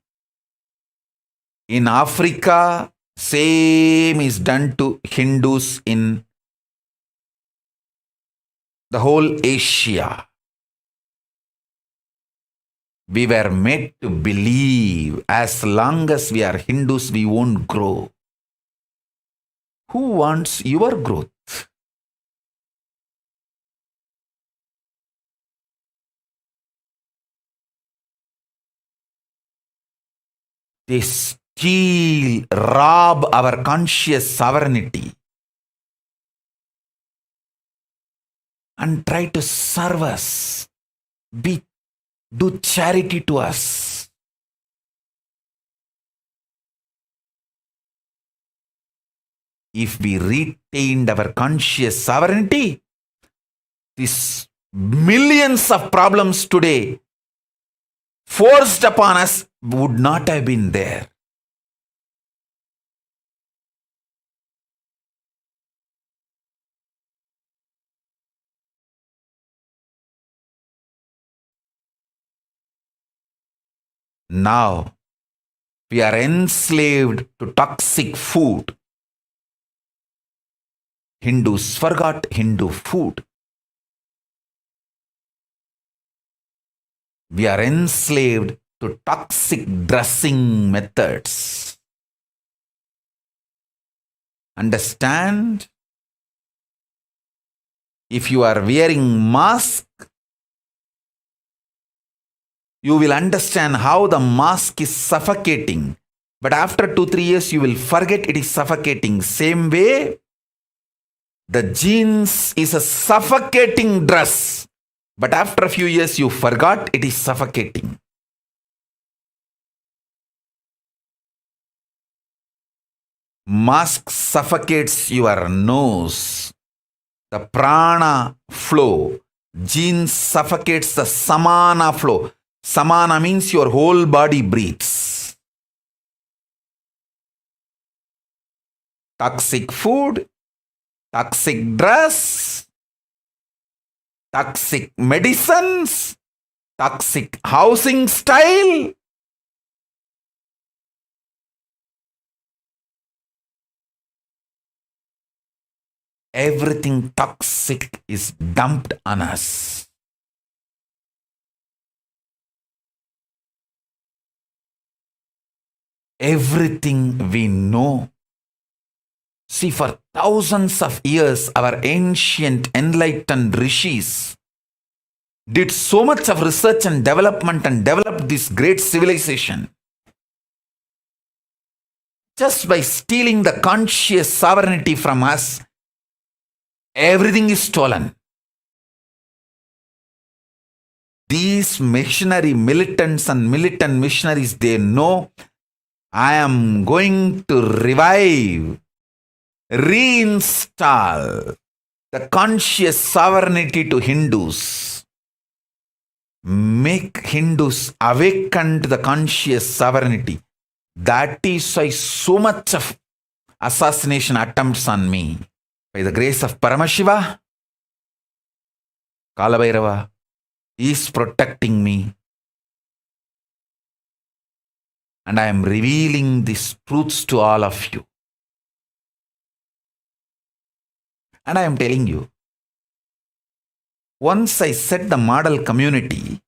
in Africa, same is done to Hindus in the whole Asia. We were made to believe as long as we are Hindus, we won't grow. Who wants your growth? They steal, rob our conscious sovereignty and try to serve us, do charity to us. If we retained our conscious sovereignty, these millions of problems today forced upon us would not have been there. Now, we are enslaved to toxic food. Hindus forgot Hindu food. We are enslaved to toxic dressing methods. Understand? If you are wearing mask, you will understand how the mask is suffocating. But after 2-3 years, you will forget it is suffocating. Same way, the jeans is a suffocating dress. But after a few years, you forgot it is suffocating. Mask suffocates your nose, the prana flow. Jeans suffocates the samana flow. Samana means your whole body breathes. Toxic food, toxic dress, toxic medicines, toxic housing style. Everything toxic is dumped on us. Everything we know. See, for thousands of years, our ancient enlightened rishis did so much of research and development and developed this great civilization. Just by stealing the conscious sovereignty from us, everything is stolen. These missionary militants and militant missionaries, they know I am going to revive, reinstall the conscious sovereignty to Hindus. Make Hindus awaken to the conscious sovereignty. That is why so much of assassination attempts on me. By the grace of Paramashiva, Kalabhairava is protecting me. And I am revealing these truths to all of you. And I am telling you, once I set the model community,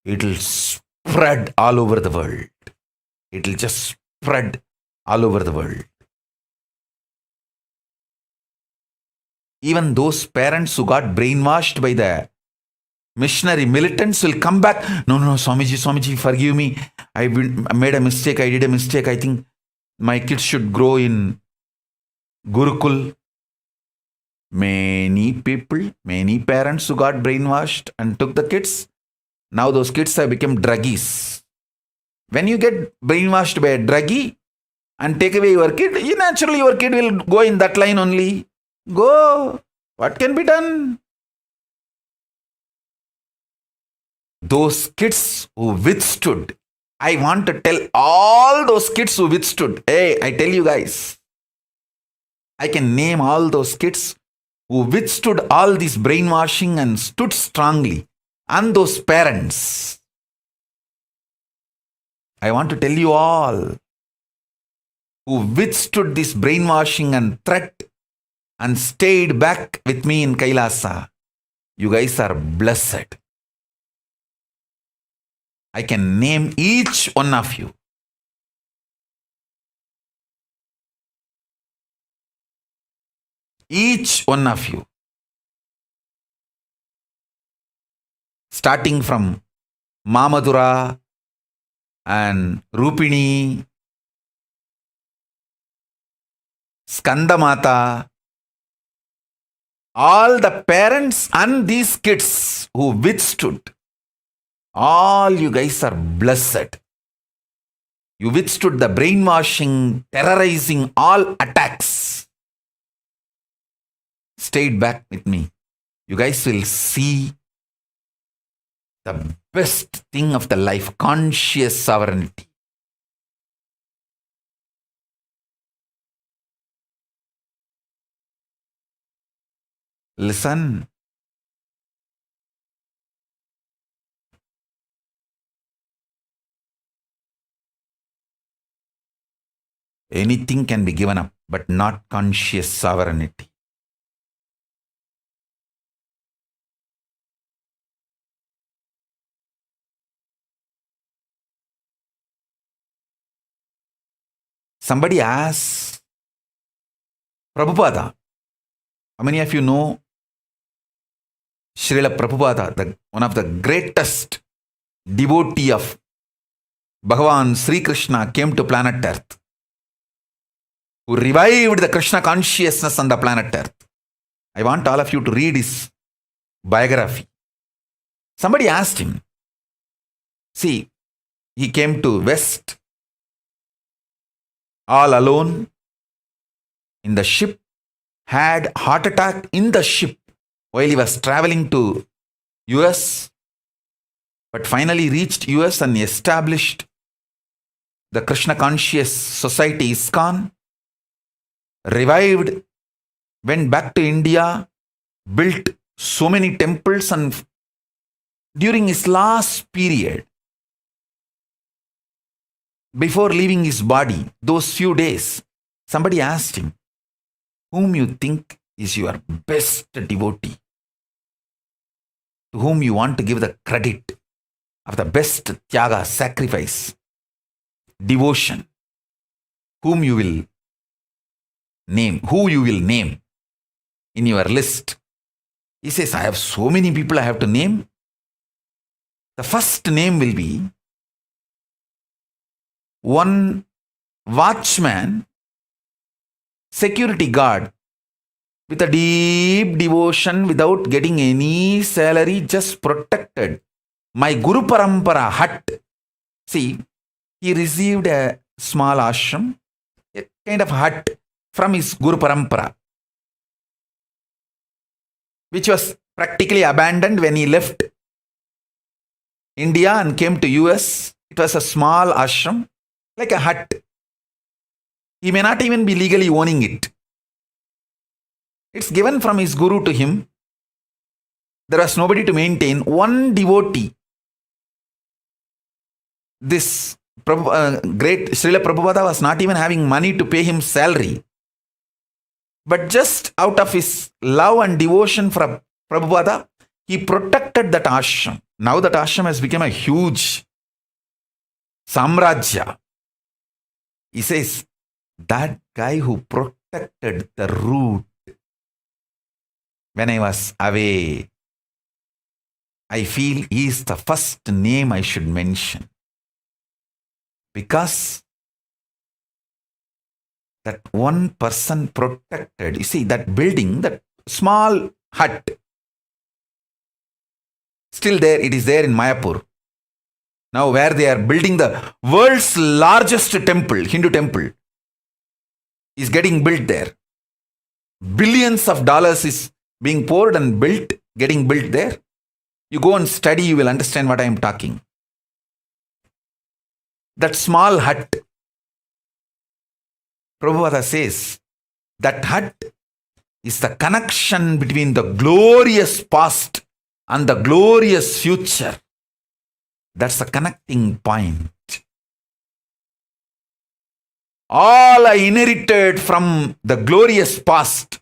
it will spread all over the world. It will just spread all over the world. Even those parents who got brainwashed by the missionary militants will come back. No, Swamiji, forgive me. I made a mistake. I did a mistake. I think my kids should grow in Gurukul. Many people, many parents who got brainwashed and took the kids, now those kids have become druggies. When you get brainwashed by a druggie and take away your kid, naturally your kid will go in that line only. Go. What can be done? Those kids who withstood, I want to tell all those kids who withstood. Hey, I tell you guys, I can name all those kids who withstood all this brainwashing and stood strongly, and those parents. I want to tell you all who withstood this brainwashing and threat and stayed back with me in Kailasa. You guys are blessed. I can name each one of you. Each one of you. Starting from Mamadura and Rupini, Skandamata, all the parents and these kids who withstood, all you guys are blessed. You withstood the brainwashing, terrorizing, all attacks. Stayed back with me. You guys will see the best thing of the life, conscious sovereignty. Listen. Anything can be given up, but not conscious sovereignty. Somebody asked Prabhupada. How many of you know Srila Prabhupada, one of the greatest devotee of Bhagavan Sri Krishna, came to planet Earth, who revived the Krishna consciousness on the planet Earth. I want all of you to read his biography. Somebody asked him, see, he came to West all alone in the ship, had heart attack in the ship while he was traveling to US, but finally reached US and established the Krishna Conscious Society ISKCON, revived, went back to India, built so many temples, and during his last period, before leaving his body, those few days, somebody asked him, whom you think is your best devotee, to whom you want to give the credit of the best tyaga, sacrifice, devotion, whom you will name in your list. He says, I have so many people I have to name. The first name will be one watchman, security guard, with a deep devotion, without getting any salary, just protected my Guru Parampara hut. See, he received a small ashram, a kind of hut from his Guru Parampara, which was practically abandoned when he left India and came to US. It was a small ashram, like a hut. He may not even be legally owning it. It's given from his guru to him. There was nobody to maintain. One devotee, this great Srila Prabhupada, was not even having money to pay him salary. But just out of his love and devotion for Prabhupada, he protected that ashram. Now that ashram has become a huge samrajya. He says, that guy who protected the root when I was away, I feel he is the first name I should mention. Because that one person protected, you see, that building, that small hut, still there, it is there in Mayapur. Now where they are building the world's largest temple, Hindu temple, is getting built there. Billions of dollars is being poured and built, getting built there. You go and study, you will understand what I am talking. That small hut, Prabhupada says, that hut is the connection between the glorious past and the glorious future. That's the connecting point. All I inherited from the glorious past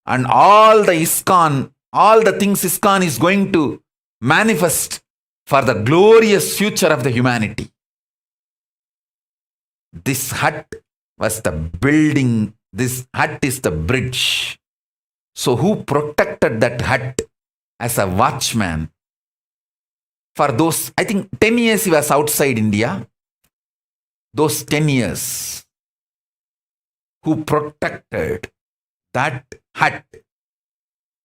and all the ISKCON, all the things ISKCON is going to manifest for the glorious future of the humanity. This hut was the building, this hut is the bridge. So who protected that hut as a watchman? For those, I think 10 years he was outside India. Those 10 years, who protected that hut,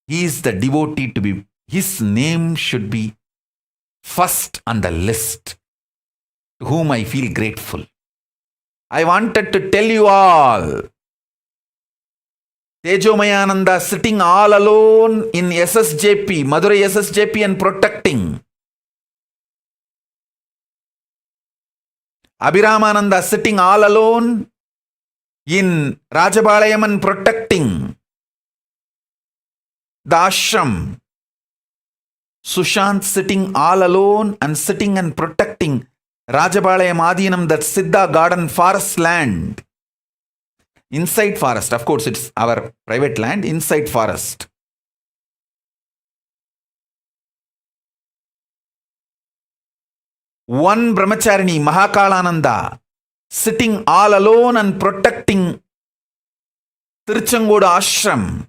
he is the devotee to be, his name should be first on the list, to whom I feel grateful. I wanted to tell you all, Tejomayananda sitting all alone in SSJP, Madurai SSJP, and protecting. Abhiramananda sitting all alone in Rajabalayam and protecting the ashram. Sushant sitting all alone and sitting and protecting Rajabalayam Adinam, that Siddha garden forest land. Inside forest, of course it's our private land, inside forest. One brahmacharini, Mahakalananda, sitting all alone and protecting Tiruchengodu ashram,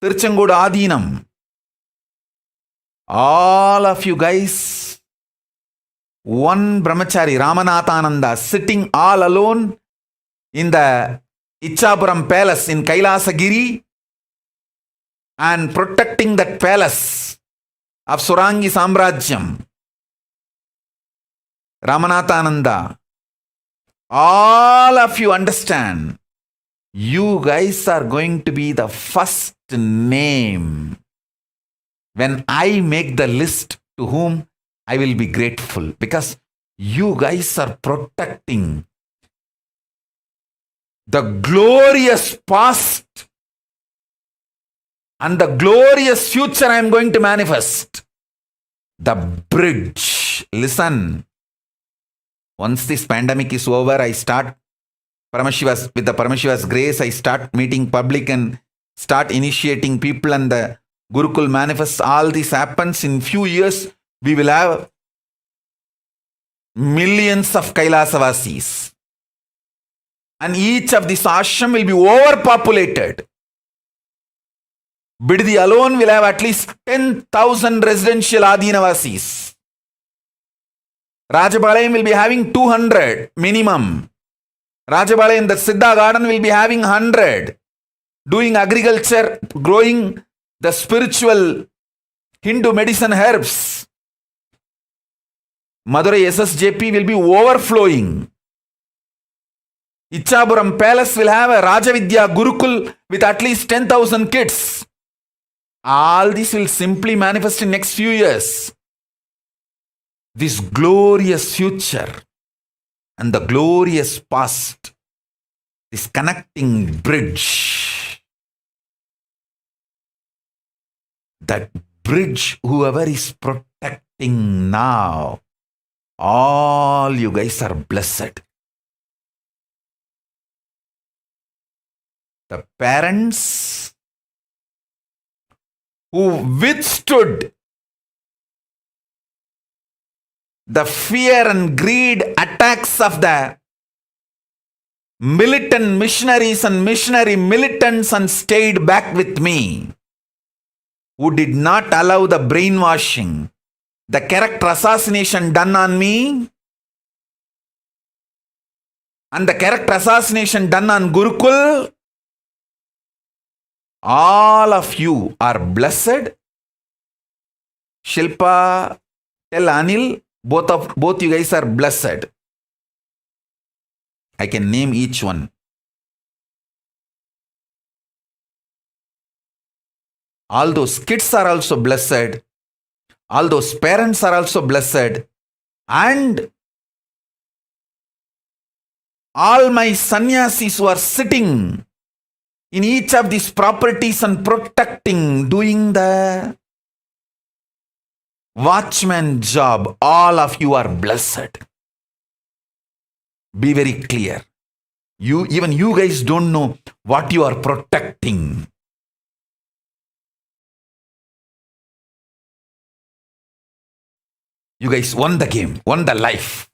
Tiruchengodu Adinam. All of you guys, one brahmachari, Ramanathananda, sitting all alone in the Ichapuram palace in KAILASA Giri and protecting that palace of Surangi Samrajyam. Ramanathananda, all of you understand, you guys are going to be the first name when I make the list, to whom I will be grateful, because you guys are protecting the glorious past and the glorious future I am going to manifest. The bridge. Listen. Once this pandemic is over, I start Paramashiva's, with the Paramashiva's grace, I start meeting public and start initiating people, and the Gurukul manifests. All this happens in few years. We will have millions of Kailasavasis. And each of these ashram will be overpopulated. Biddi alone will have at least 10,000 residential Adinavasis. Rajabalayam will be having 200 minimum. Rajabalayam, the Siddha garden, will be having 100. Doing agriculture, growing the spiritual Hindu medicine herbs. Madurai SSJP will be overflowing. Ichapuram Palace will have a Rajavidya Gurukul with at least 10,000 kids. All this will simply manifest in next few years. This glorious future and the glorious past, this connecting bridge. That bridge, whoever is protecting now, all you guys are blessed. The parents who withstood the fear and greed attacks of the militant missionaries and missionary militants and stayed back with me, who did not allow the brainwashing, the character assassination done on me, and the character assassination done on Gurukul. All of you are blessed. Shilpa, tell Anil, both you guys are blessed. I can name each one. All those kids are also blessed. All those parents are also blessed. And all my sannyasis who are sitting in each of these properties and protecting, doing the watchman job, all of you are blessed. Be very clear. Even you guys don't know what you are protecting. You guys won the game, won the life.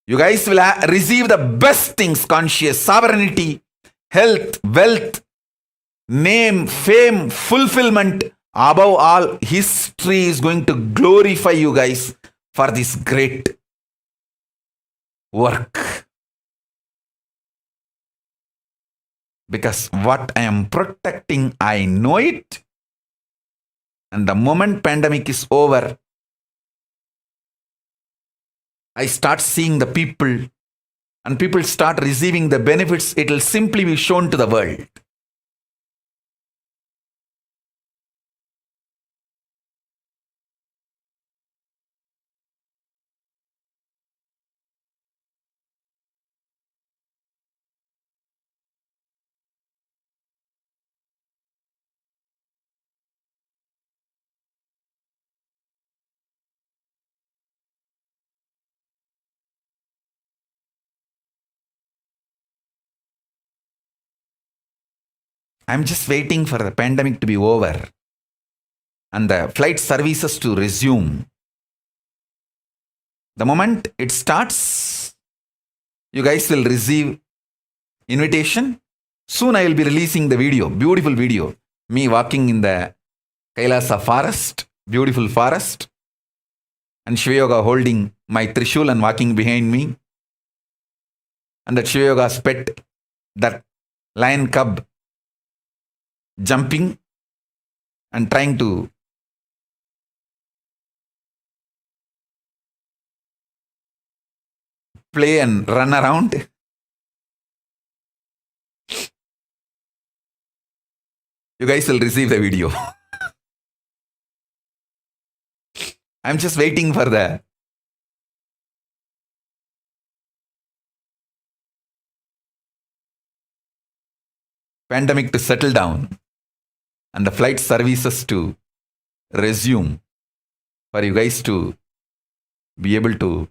You guys will receive the best things: conscious sovereignty, health, wealth, name, fame, fulfillment. Above all, history is going to glorify you guys for this great work. Because what I am protecting, I know it. And the moment pandemic is over, I start seeing the people and people start receiving the benefits. It will simply be shown to the world. I'm just waiting for the pandemic to be over and the flight services to resume. The moment it starts, you guys will receive invitation. Soon I will be releasing the video, beautiful video. Me walking in the KAILASA forest, beautiful forest. And Shiva Yoga holding my Trishul and walking behind me. And that Shiva Yoga's pet, that lion cub, jumping and trying to play and run around. You guys will receive the video. I'm just waiting for the pandemic to settle down and the flight services to resume for you guys to be able to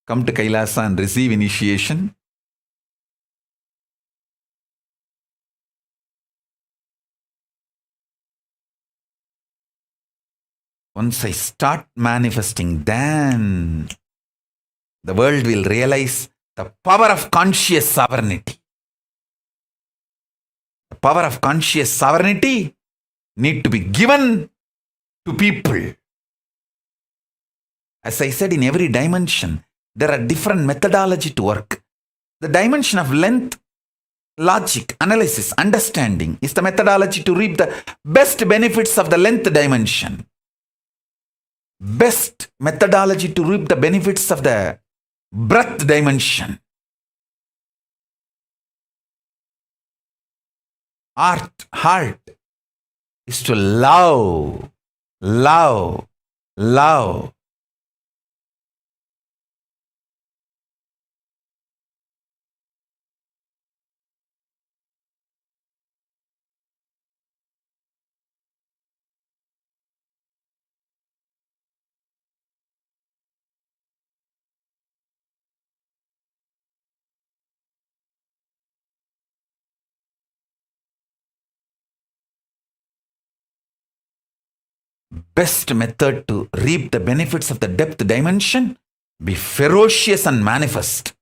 come to KAILASA and receive initiation. Once I start manifesting, then the world will realize the power of conscious sovereignty. The power of conscious sovereignty need to be given to people. As I said, in every dimension, there are different methodology to work. The dimension of length, logic, analysis, understanding is the methodology to reap the best benefits of the length dimension. Best methodology to reap the benefits of the breadth dimension. Heart is to love, love, love. Best method to reap the benefits of the depth dimension, be ferocious and manifest.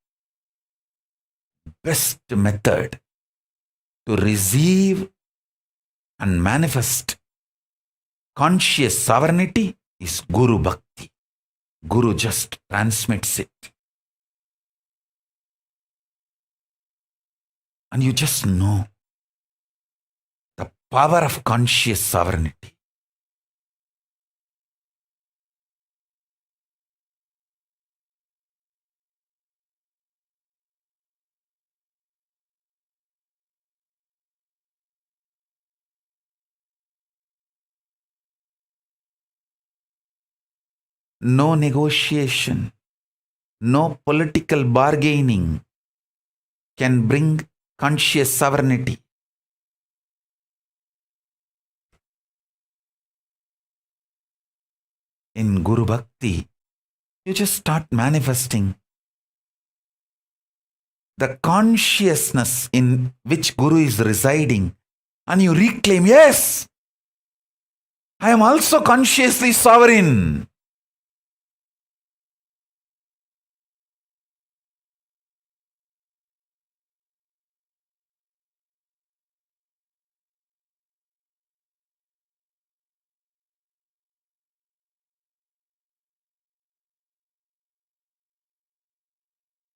Best method to receive and manifest conscious sovereignty is Guru Bhakti. Guru just transmits it. And you just know the power of conscious sovereignty. No negotiation, no political bargaining, can bring conscious sovereignty. In Guru Bhakti, you just start manifesting the consciousness in which Guru is residing, and you reclaim, yes, I am also consciously sovereign.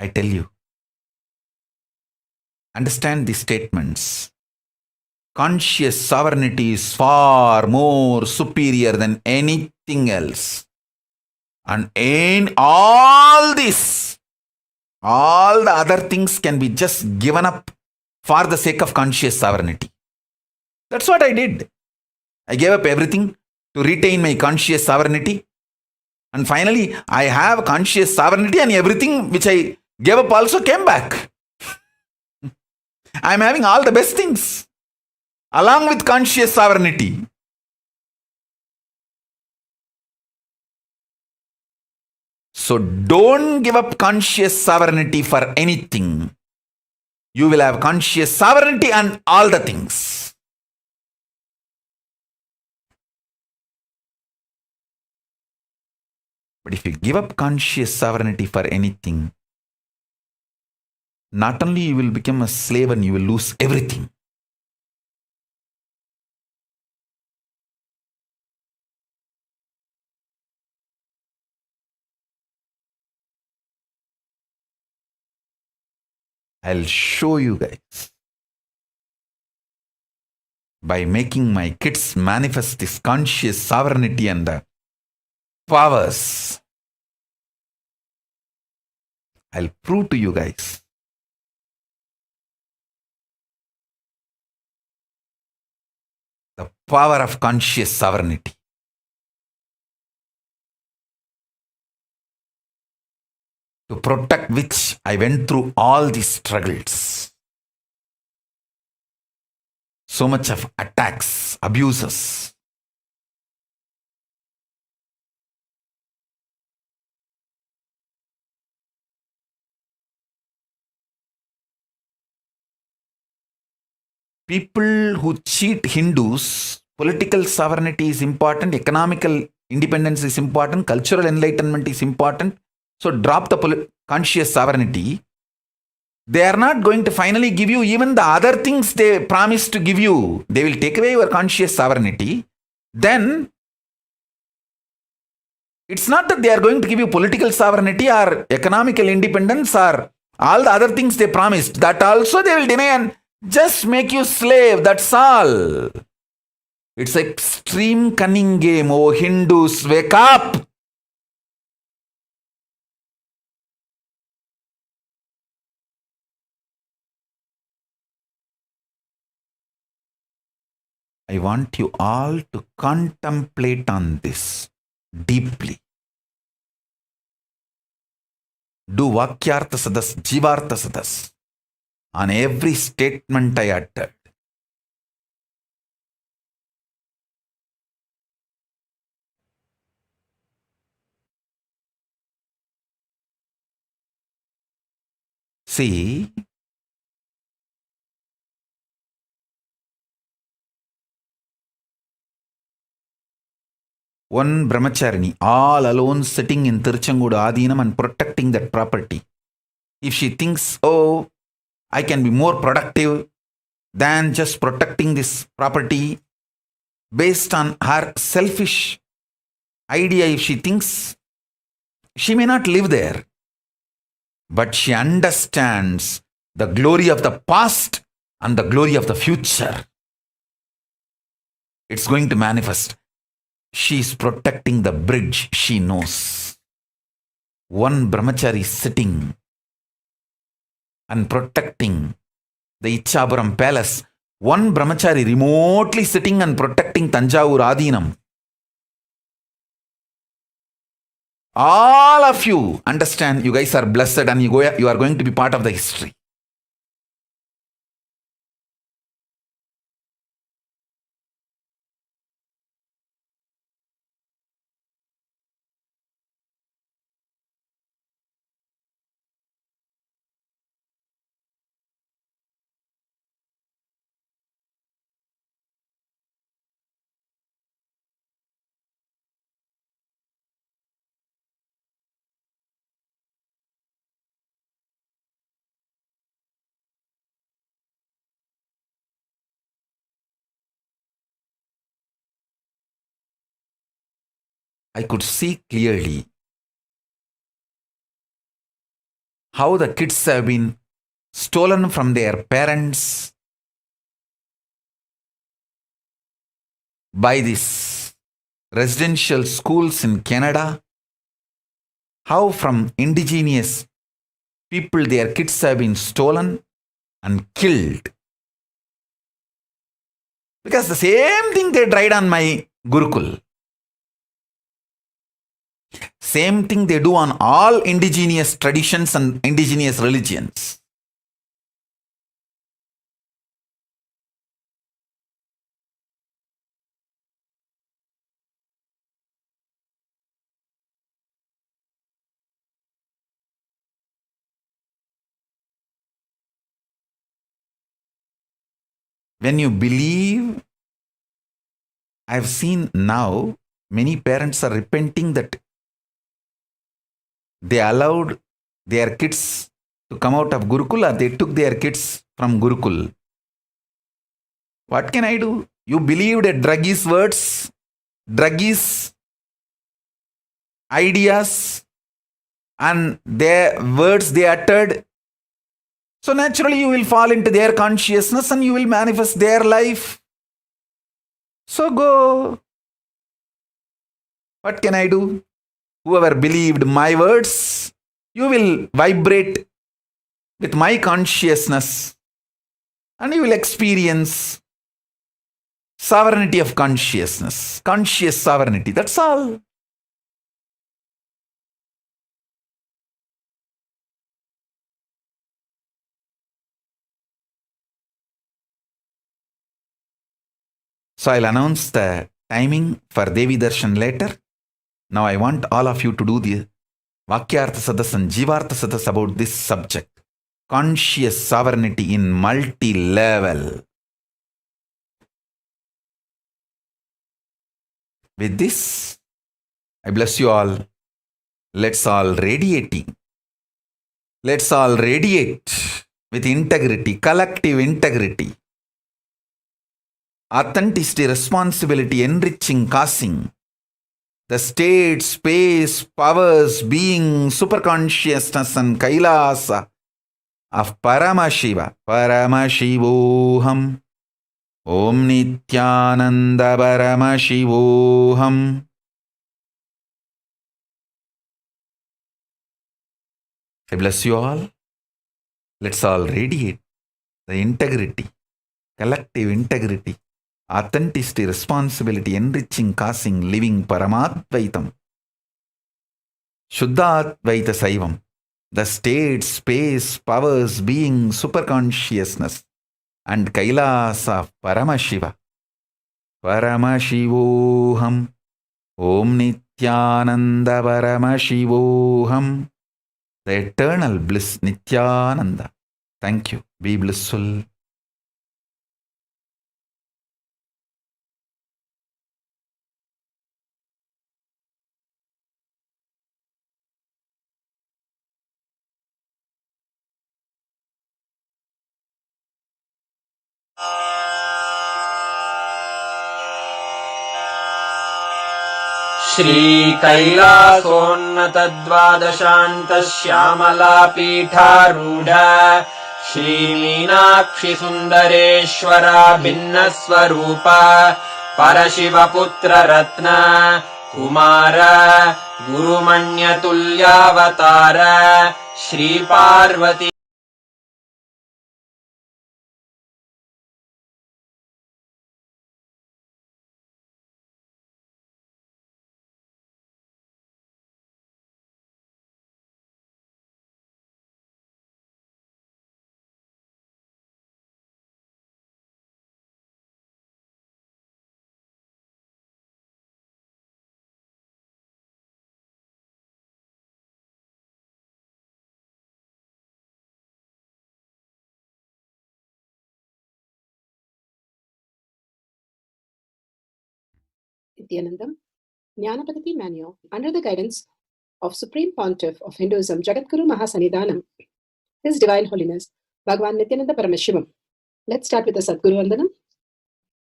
I tell you, understand these statements. Conscious sovereignty is far more superior than anything else. And in all this, all the other things can be just given up for the sake of conscious sovereignty. That's what I did. I gave up everything to retain my conscious sovereignty. And finally, I have conscious sovereignty, and everything which I gave up also came back. I'm having all the best things along with conscious sovereignty. So don't give up conscious sovereignty for anything. You will have conscious sovereignty and all the things. But if you give up conscious sovereignty for anything, not only you will become a slave and you will lose everything. I'll show you guys by making my kids manifest this conscious sovereignty and the powers. I'll prove to you guys. The power of conscious sovereignty. To protect which I went through all these struggles. So much of attacks, abuses. People who cheat Hindus, political sovereignty is important, economical independence is important, cultural enlightenment is important. So drop the conscious sovereignty. They are not going to finally give you even the other things they promised to give you. They will take away your conscious sovereignty. Then it's not that they are going to give you political sovereignty or economical independence or all the other things they promised. That also they will deny and just make you slave. That's all. It's an extreme cunning game. Oh, Hindus, wake up! I want you all to contemplate on this deeply. Do Vakyartha Sadas, Jivartha Sadas on every statement I uttered. See, one brahmacharini all alone sitting in Tiruchengodu Adinam and protecting that property. If she thinks, oh, I can be more productive than just protecting this property based on her selfish idea, if she thinks, she may not live there. But she understands the glory of the past and the glory of the future. It's going to manifest. She is protecting the bridge she knows. One brahmachari sitting and protecting the Ichapuram palace. One brahmachari remotely sitting and protecting Tanjavur Adinam. All of you understand, you guys are blessed and you are going to be part of the history. I could see clearly how the kids have been stolen from their parents by these residential schools in Canada, how from indigenous people their kids have been stolen and killed. Because the same thing they tried on my Gurukul. Same thing they do on all indigenous traditions and indigenous religions. When you believe, I've seen now many parents are repenting that they allowed their kids to come out of Gurukul or they took their kids from Gurukul. What can I do? You believed a druggist words, druggist ideas, and their words they uttered. So naturally you will fall into their consciousness and you will manifest their life. So go. What can I do? Whoever believed my words, you will vibrate with my consciousness and you will experience sovereignty of consciousness, conscious sovereignty. That's all. So I'll announce the timing for Devi Darshan later. Now I want all of you to do the Vakyartha Sadas and Jivartha Sadas about this subject. Conscious sovereignty in multi-level. With this, I bless you all. Let's all radiating. Let's all radiate with integrity, collective integrity. Authenticity, responsibility, enriching, causing. The state, space, powers, being, superconsciousness and Kailasa of Paramashiva. Paramashivoham. Om Nithyananda Paramashivoham. I bless you all. Let's all radiate the integrity, collective integrity, authenticity, responsibility, enriching, causing, living Paramadvaitam. Shuddhadvaita Saivam. The state, space, powers, being, superconsciousness and Kailasa of Paramashiva. Paramashivoham. Om Nithyananda Paramashivoham. The eternal bliss Nithyananda. Thank you. Be blissful. श्रीकैलासोन्नतद्वादशान्तश्यामलापीठारूढ श्रीमीनाक्षिसुन्दरेश्वरा भिन्नस्वरूप परशिवपुत्ररत्न Kumar गुरुमण्यतुल्यावतार Shri Parvati Nithyanandam, Jnanapati Manual, under the guidance of Supreme Pontiff of Hinduism, Jagadguru Mahasanidhanam, His Divine Holiness, Bhagavan Nithyananda Paramashivam. Let's start with the Sadguru Vandanam.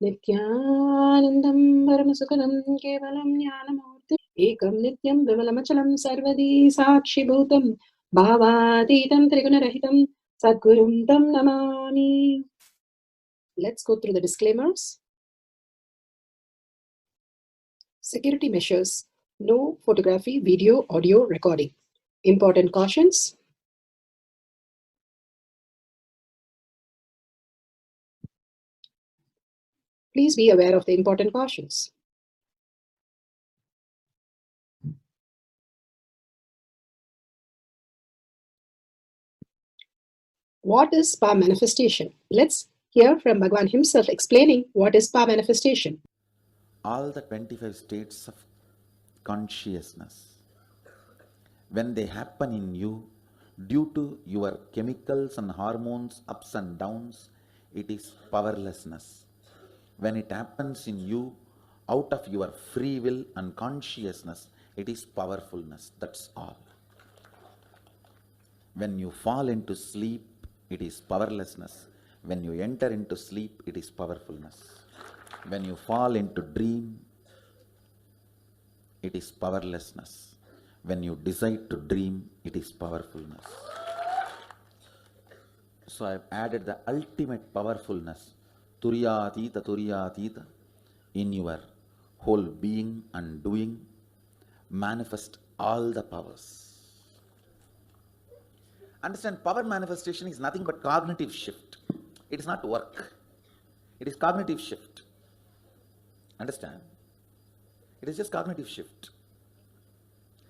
Nithyanandam Paramasukhanam Kevalam Jnanamurti एकं नित्यं विमलमचलं सर्वदी साक्षिभूतं भावातीतं त्रिगुणरहितं सद्गुरुं तं Namami. Let's go through the disclaimers. Security measures: no photography, video, audio recording. Important cautions: please be aware of the important cautions. What is spa manifestation? Let's hear from Bhagwan himself explaining what is spa manifestation. All the 25 states of consciousness, when they happen in you, due to your chemicals and hormones ups and downs, it is powerlessness. When it happens in you out of your free will and consciousness, it is powerfulness. That's all. When you fall into sleep, it is powerlessness. When you enter into sleep, it is powerfulness. When you fall into dream, it is powerlessness. When you decide to dream, it is powerfulness. So I have added the ultimate powerfulness, Turyatita, in your whole being and doing. Manifest all the powers. Understand, power manifestation is nothing but cognitive shift. It is not work. It is cognitive shift. Understand? It is just cognitive shift.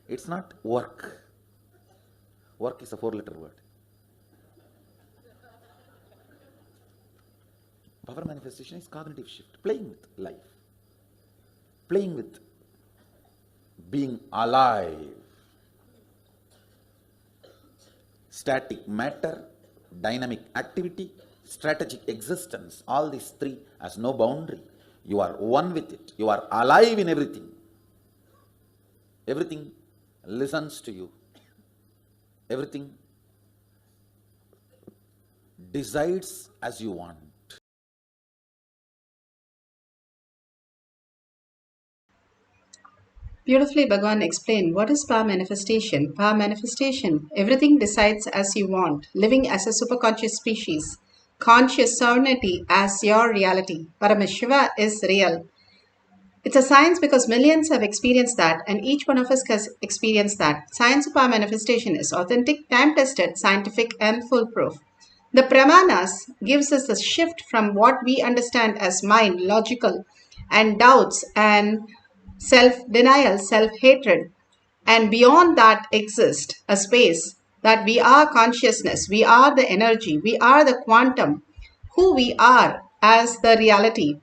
It's not work. Work is a 4-letter word. Power manifestation is cognitive shift, playing with life, playing with being alive. Static matter, dynamic activity, strategic existence, all these three has no boundary. You are one with it. You are alive in everything. Everything listens to you. Everything decides as you want. Beautifully, Bhagwan explained what is power manifestation. Power manifestation: everything decides as you want, living as a superconscious species, conscious sovereignty as your reality. Paramashiva is real. It's a science because millions have experienced that, and each one of us has experienced that. Science of power manifestation is authentic, time-tested, scientific, and foolproof. The Pramanas gives us a shift from what we understand as mind, logical, and doubts and self-denial, self-hatred. And beyond that exists a space that we are consciousness, we are the energy, we are the quantum, who we are as the reality.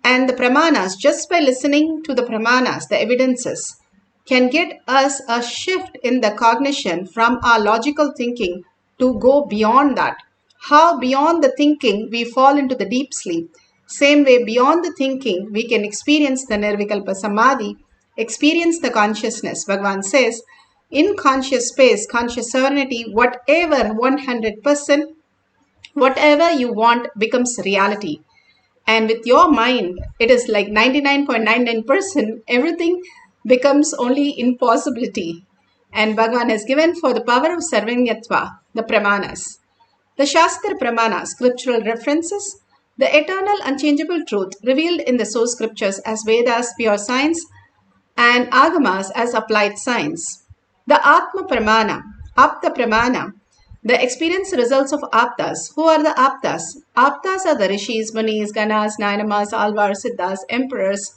And the Pramanas, just by listening to the Pramanas, the evidences, can get us a shift in the cognition from our logical thinking to go beyond that. How beyond the thinking we fall into the deep sleep. Same way, beyond the thinking, we can experience the Nirvikalpa Samadhi, experience the consciousness. Bhagavan says, in conscious space, conscious serenity, whatever 100%, whatever you want becomes reality. And with your mind, it is like 99.99%, everything becomes only impossibility. And Bhagavan has given for the power of Sarvanyatva, the Pramanas. The Shastra Pramana, scriptural references, the eternal unchangeable truth revealed in the source scriptures as Vedas, pure science, and Agamas as applied science. The Atma Pramana, Apta Pramana, the experience results of Aptas. Who are the Aptas? Aptas are the Rishis, Munis, Ganas, Nainamas, Alvars, Siddhas, Emperors,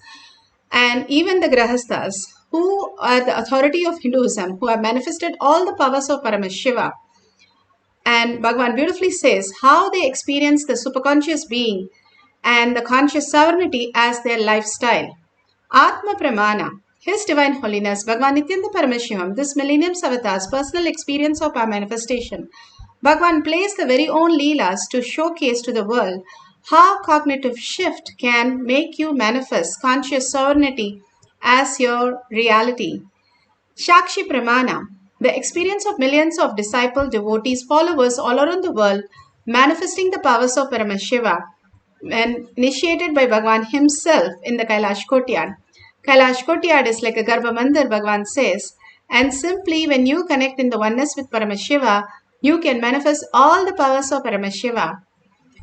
and even the Grahasthas, who are the authority of Hinduism, who have manifested all the powers of Paramashiva. And Bhagavan beautifully says how they experience the superconscious being and the conscious sovereignty as their lifestyle. Atma Pramana, His Divine Holiness Bhagavan Nithyananda Paramashivam, this millennium's avatar's personal experience of our manifestation. Bhagavan plays the very own Leelas to showcase to the world how cognitive shift can make you manifest conscious sovereignty as your reality. Shakshi Pramana, the experience of millions of disciple devotees, followers all around the world, manifesting the powers of Paramashiva, and initiated by Bhagavan himself in the Kailash Kotyad. Kailash Courtyard is like a Garbha Mandir, Bhagavan says, and simply when you connect in the oneness with Paramashiva, you can manifest all the powers of Paramashiva.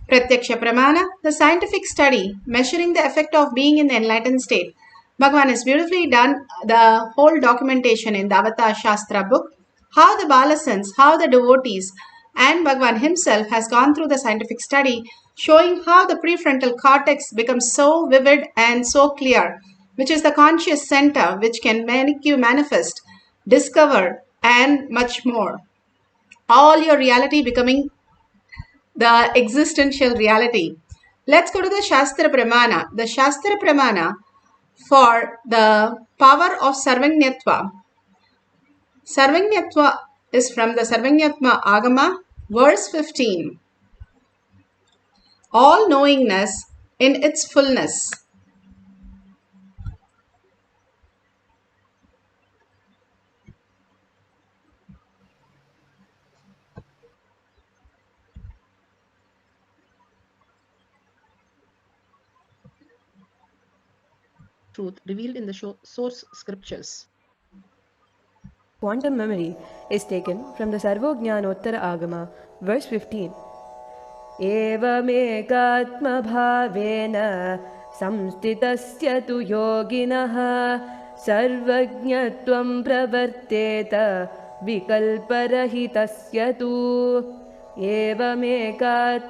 Pratyaksha Pramana, the scientific study measuring the effect of being in the enlightened state. Bhagavan has beautifully done the whole documentation in the Avatar Shastra book, how the Balasans, how the devotees, and Bhagavan himself has gone through the scientific study showing how the prefrontal cortex becomes so vivid and so clear, which is the conscious center which can make you manifest, discover, and much more. All your reality becoming the existential reality. Let's go to the Shastra Pramana. The Shastra Pramana for the power of Sarvanyatva. Sarvanyatva is from the Sarvanyatma Agama, verse 15. All knowingness in its fullness. Truth revealed in the source scriptures. Quantum memory is taken from the Sarvojnanottara Agama, verse 15. एवमेकात्मभावेन संस्थितस्य तु योगिनः सर्वज्ञत्वं प्रवर्तेत विकल्परहितस्य तु एवमेकात्मभावेन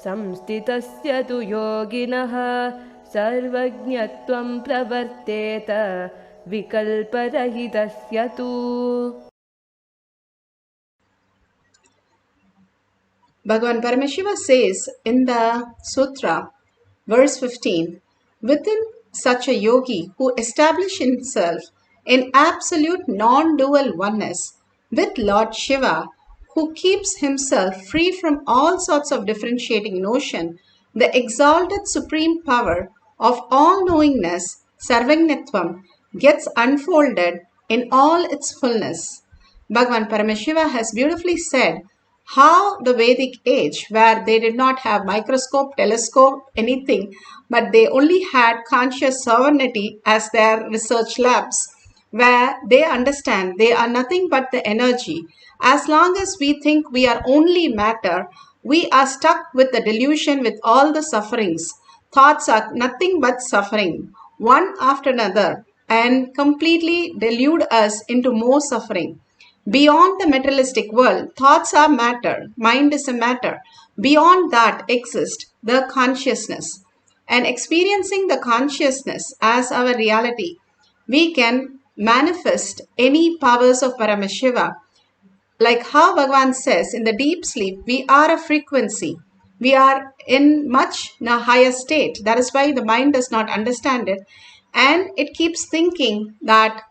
संस्थितस्य तु योगिनः सर्वज्ञत्वं प्रवर्तेत विकल्परहितस्य तु. Bhagavan Paramashiva says in the sutra, verse 15, within such a yogi who establishes himself in absolute non-dual oneness with Lord Shiva, who keeps himself free from all sorts of differentiating notion, the exalted supreme power of all-knowingness, Sarvajnatvam, gets unfolded in all its fullness. Bhagavan Paramashiva has beautifully said how the Vedic age, where they did not have microscope, telescope, anything, but they only had conscious sovereignty as their research labs, where they understand they are nothing but the energy. As long as we think we are only matter, we are stuck with the delusion with all the sufferings. Thoughts are nothing but suffering, one after another, and completely delude us into more suffering. Beyond the materialistic world, thoughts are matter, mind is a matter. Beyond that exists the consciousness. And experiencing the consciousness as our reality, we can manifest any powers of Paramashiva. Like how Bhagavan says, in the deep sleep, we are a frequency. We are in much higher state. That is why the mind does not understand it. And it keeps thinking that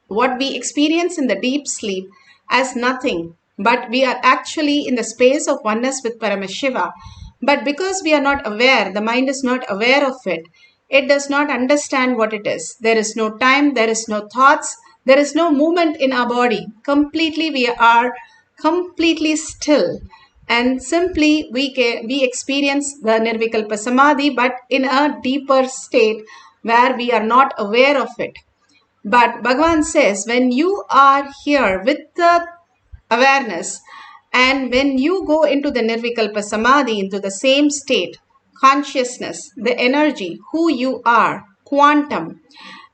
what we experience in the deep sleep as nothing, but we are actually in the space of oneness with Paramashiva. But because we are not aware, the mind is not aware of it, it does not understand what it is. There is no time, there is no thoughts, there is no movement in our body. Completely, we are completely still. And simply we experience the Nirvikalpa Samadhi, but in a deeper state where we are not aware of it. But Bhagavan says, when you are here with the awareness and when you go into the Nirvikalpa Samadhi, into the same state, consciousness, the energy, who you are, quantum,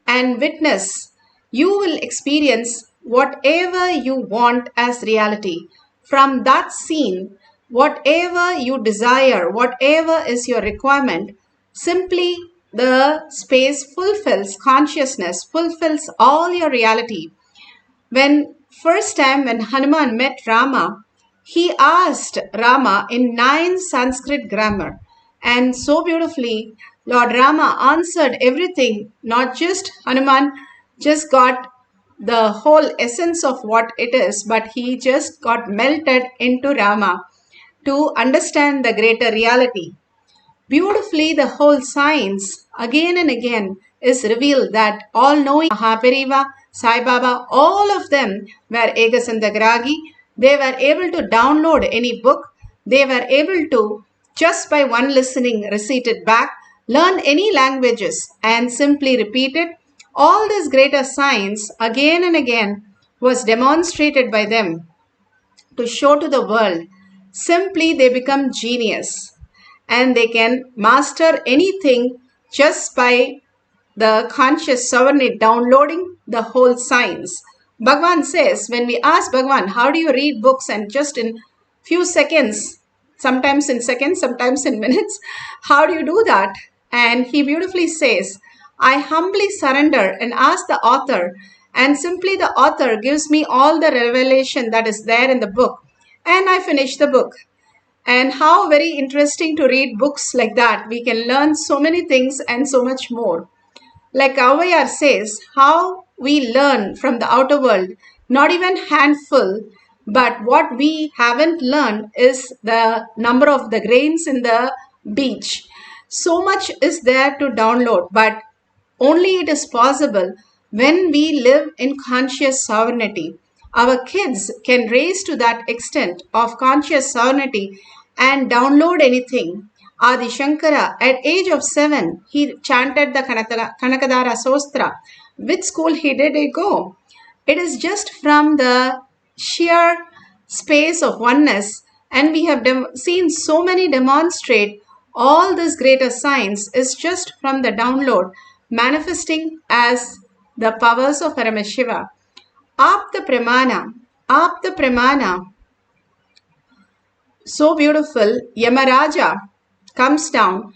and witness, you will experience whatever you want as reality. From that scene, whatever you desire, whatever is your requirement, simply the space fulfills consciousness, fulfills all your reality. When first time when Hanuman met Rama, he asked Rama in 9 Sanskrit grammar, and so beautifully Lord Rama answered everything. Not just Hanuman just got the whole essence of what it is, but he just got melted into Rama to understand the greater reality. Beautifully, the whole science again and again is revealed that all-knowing Mahapariva, Sai Baba, all of them were Egasandagragi. They were able to download any book. They were able to, just by one listening, recite it back. learn any languages and simply repeat it. All this greater science again and again was demonstrated by them to show to the world. Simply they become genius and they can master anything just by the conscious sovereignty downloading the whole science. Bhagwan says, when we ask Bhagwan, how do you read books and just in few seconds, sometimes in seconds, sometimes in minutes, how do you do that? And he beautifully says, I humbly surrender and ask the author, and simply the author gives me all the revelation that is there in the book, and I finish the book. And how very interesting to read books like that. We can learn so many things and so much more. Like Avayar says, how we learn from the outer world, not even handful, but what we haven't learned is the number of the grains in the beach. So much is there to download, but only it is possible when we live in conscious sovereignty. Our kids can raise to that extent of conscious sovereignty and download anything. Adi Shankara, at age of 7, he chanted the Kanakadara Sostra. Which school did he go? It is just from the sheer space of oneness, and we have seen so many demonstrate all this greater science is just from the download, manifesting as the powers of Paramashiva. Apta Pramana, so beautiful. Yamaraja comes down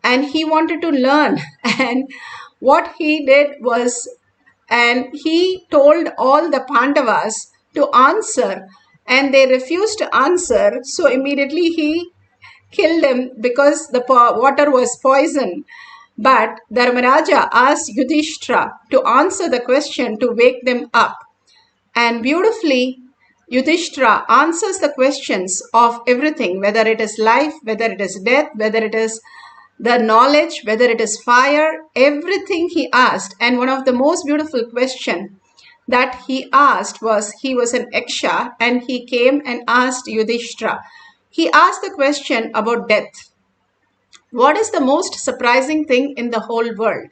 and he wanted to learn, and what he did was, and he told all the Pandavas to answer, and they refused to answer, so immediately he killed him because the water was poison. But Dharmaraja asked Yudhishthira to answer the question to wake them up. And beautifully, Yudhishthira answers the questions of everything, whether it is life, whether it is death, whether it is the knowledge, whether it is fire, everything he asked. And one of the most beautiful questions that he asked was, he was an Yaksha and he came and asked Yudhishthira. He asked the question about death. What is the most surprising thing in the whole world?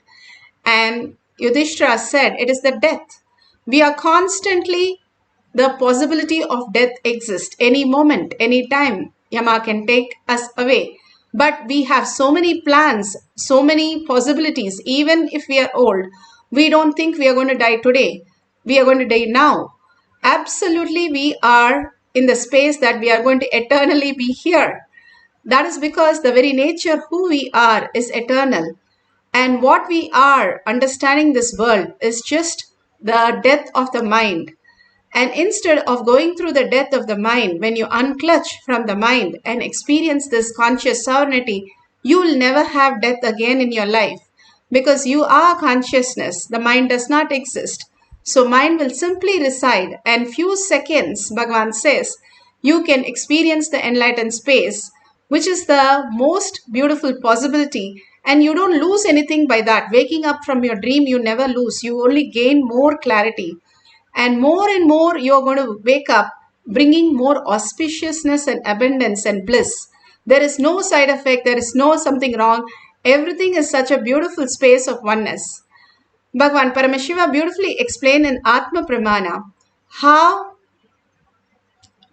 And Yudhishthira said, it is the death. We are constantly, the possibility of death exists. Any moment, any time, Yama can take us away. But we have so many plans, so many possibilities. Even if we are old, we don't think we are going to die today. We are going to die now. Absolutely, we are in the space that we are going to eternally be here. That is because the very nature who we are is eternal. And what we are understanding this world is just the death of the mind. And instead of going through the death of the mind, when you unclutch from the mind and experience this conscious sovereignty, you will never have death again in your life. Because you are consciousness, the mind does not exist. So mind will simply reside, and few seconds, Bhagavan says, you can experience the enlightened space, which is the most beautiful possibility. And you don't lose anything by that. Waking up from your dream, you never lose. You only gain more clarity. And more you're going to wake up bringing more auspiciousness and abundance and bliss. There is no side effect. There is no something wrong. Everything is such a beautiful space of oneness. Bhagavan Paramashiva beautifully explained in Atma Pramana how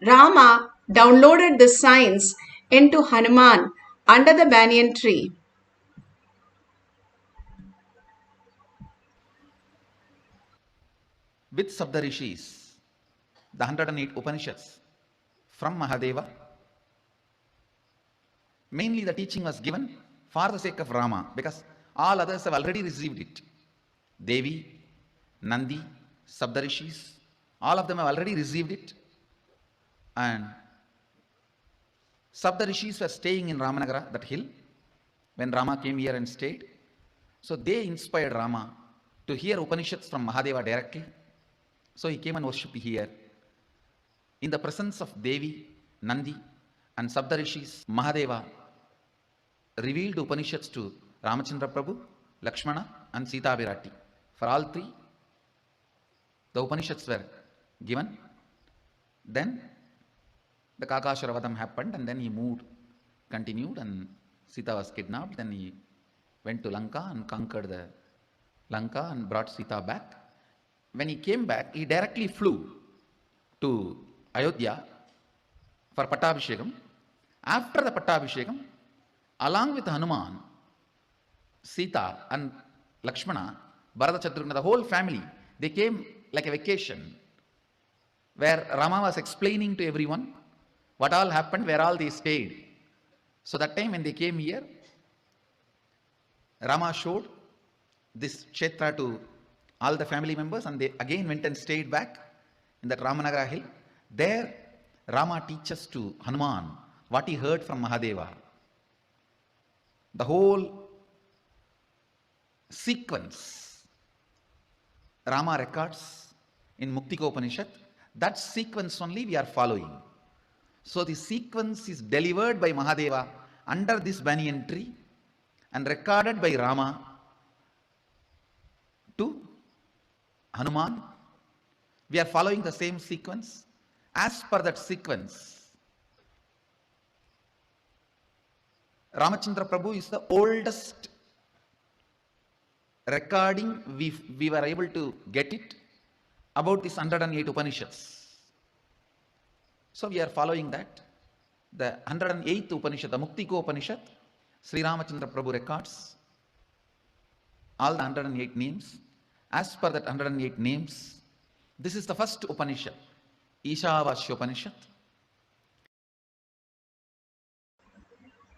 Rama downloaded the science into Hanuman under the banyan tree. With Sapdarishis, the 108 Upanishads from Mahadeva, mainly the teaching was given for the sake of Rama, because all others have already received it. Devi, Nandi, Sapdarishis, all of them have already received it. And Sapdarishis were staying in Ramanagara, that hill, when Rama came here and stayed. So they inspired Rama to hear Upanishads from Mahadeva directly. So he came and worshipped here. In the presence of Devi, Nandi, and Sapdarishis, Mahadeva revealed Upanishads to Ramachandra Prabhu, Lakshmana, and Sita Virati. For all three, the Upanishads were given. Then the Kakasharavadam happened, and then he moved, continued, and Sita was kidnapped. Then he went to Lanka and conquered the Lanka and brought Sita back. When he came back, he directly flew to Ayodhya for Pattabhishekam. After the Pattabhishekam, along with Hanuman, Sita and Lakshmana, Bharata Shatrugna, the whole family, they came like a vacation where Rama was explaining to everyone what all happened, where all they stayed. So that time when they came here, Rama showed this Kshetra to all the family members, and they again went and stayed back in that Ramanagara hill. There, Rama teaches to Hanuman what he heard from Mahadeva. The whole sequence Rama records in Muktiko Upanishad, that sequence only we are following. So the sequence is delivered by Mahadeva under this banyan tree and recorded by Rama to Hanuman. We are following the same sequence. As per that sequence, Ramachandra Prabhu is the oldest recording we were able to get it about this 108 Upanishads. So we are following that. The 108th Upanishad, the Muktiko Upanishad, Sri Ramachandra Prabhu records all the 108 names. As per that 108 names, this is the first Upanishad, Ishavasya Upanishad.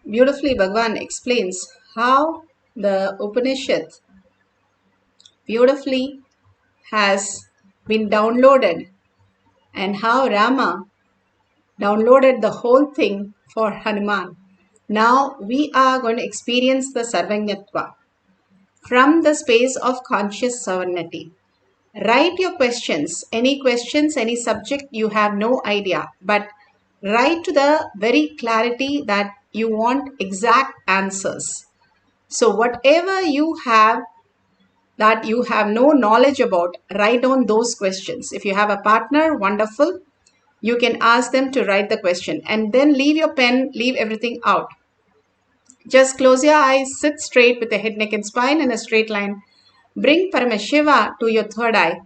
Beautifully, Bhagavan explains how the Upanishad beautifully has been downloaded and how Rama downloaded the whole thing for Hanuman. Now we are going to experience the Sarvajñatva from the space of conscious sovereignty. Write your questions, any subject you have no idea, but write to the very clarity that you want exact answers. So whatever you have that you have no knowledge about, write down those questions. If you have a partner, wonderful. You can ask them to write the question and then leave your pen, leave everything out. Just close your eyes, sit straight with the head, neck and spine in a straight line. Bring Paramashiva to your third eye.